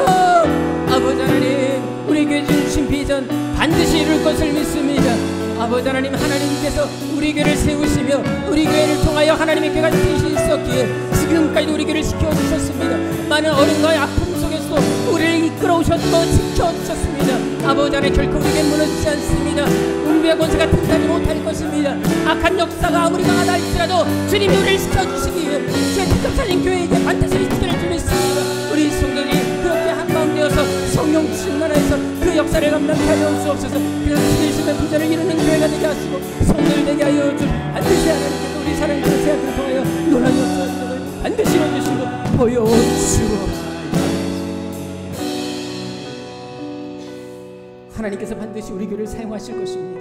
아버지 하나님, 우리 교회 주신 비전 반드시 이룰 것을 믿습니다. 아버지 하나님, 하나님께서 우리 교회를 세우시며 우리 교회를 통하여 하나님의 교회가 대신 있었기에 지금까지도 우리 교회를 지켜주셨습니다. 많은 어려움과 아픔 속에서도 우리를 이끌어오셨고 지켜주셨습니다. 아버지 하나님, 결코 우리에게 무너지지 않습니다. 운명의 권세가 튼튼하지 못할 것입니다. 악한 역사가 아무리 강하다 할지라도 주님이 우리를 지켜주시기 위해 제 직접 살린 교회에게 반드시 지켜낼 줄 믿습니다. 우리 성도들이 그렇게 한마음 되어서 성령 충만해서 그 역사를 감당케 하여 주옵소서. 그래서 주님의 부전을 이루는 교회가 되게 하시고 성도를 되게 하여 주 반드시 하나님께서 우리 사랑하는 새한교회를 통하여 놀라운 역사를 반드시 이루어주시고 보여주옵소서. 하나님께서 반드시 우리 교회를 사용하실 것입니다.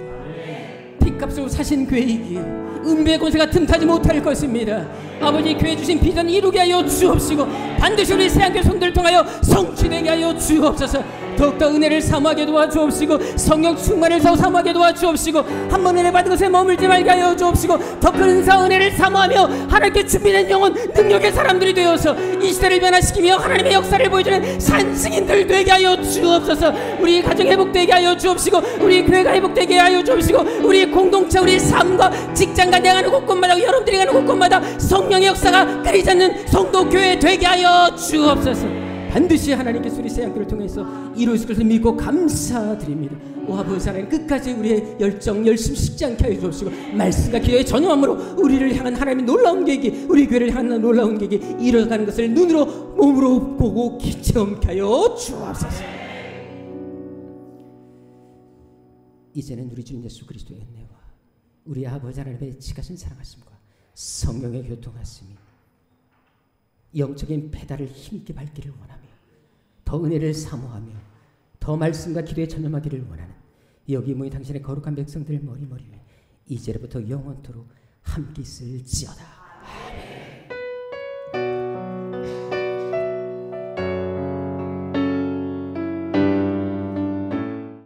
핏값으로 사신 교회이기에 은배의 권세가 틈타지 못할 것입니다. 아버지, 교회 주신 비전 이루게 하여 주옵시고 반드시 우리 새한교회 성도를 통하여 성취되게 하여 주옵소서. 더욱더 은혜를 사모하게 도와주옵시고 성령 충만을 더 사모하게 도와주옵시고 한 번 은혜 받은 것에 머물지 말게 하여 주옵시고 더 큰 은사 은혜를 사모하며 하나님께 준비된 영혼 능력의 사람들이 되어서 이 시대를 변화시키며 하나님의 역사를 보여주는 산증인들 되게 하여 주옵소서. 우리 가정 회복되게 하여 주옵시고 우리 교회가 회복되게 하여 주옵시고 우리 공동체, 우리 삶과 직장과 내가 가는 곳곳마다 여러분들이 가는 곳곳마다 성령의 역사가 끊이지 않는 성도 교회 되게 하여 주옵소서. 반드시 하나님께서 우리 새양들을 통해서 이루실 것을 믿고 감사드립니다. 오 아버지 하나님, 끝까지 우리의 열정 열심 식지 않게 하여 주옵시고 말씀과 기도의 전념함으로 우리를 향한 하나님의 놀라운 계획이, 우리 교회를 향한 놀라운 계획이 이뤄가는 것을 눈으로 몸으로 보고 체험케 하여 주옵소서. 이제는 우리 주 예수 그리스도의 은혜와 우리 아버지 하나님의 지가신 사랑하심과 성령의 교통하심이 영적인 배달을 힘있게 밟기를 원하며 더 은혜를 사모하며 더 말씀과 기도에 전념하기를 원하는 여기 모인 당신의 거룩한 백성들 머리머리에 이제로부터 영원토록 함께 있을지어다.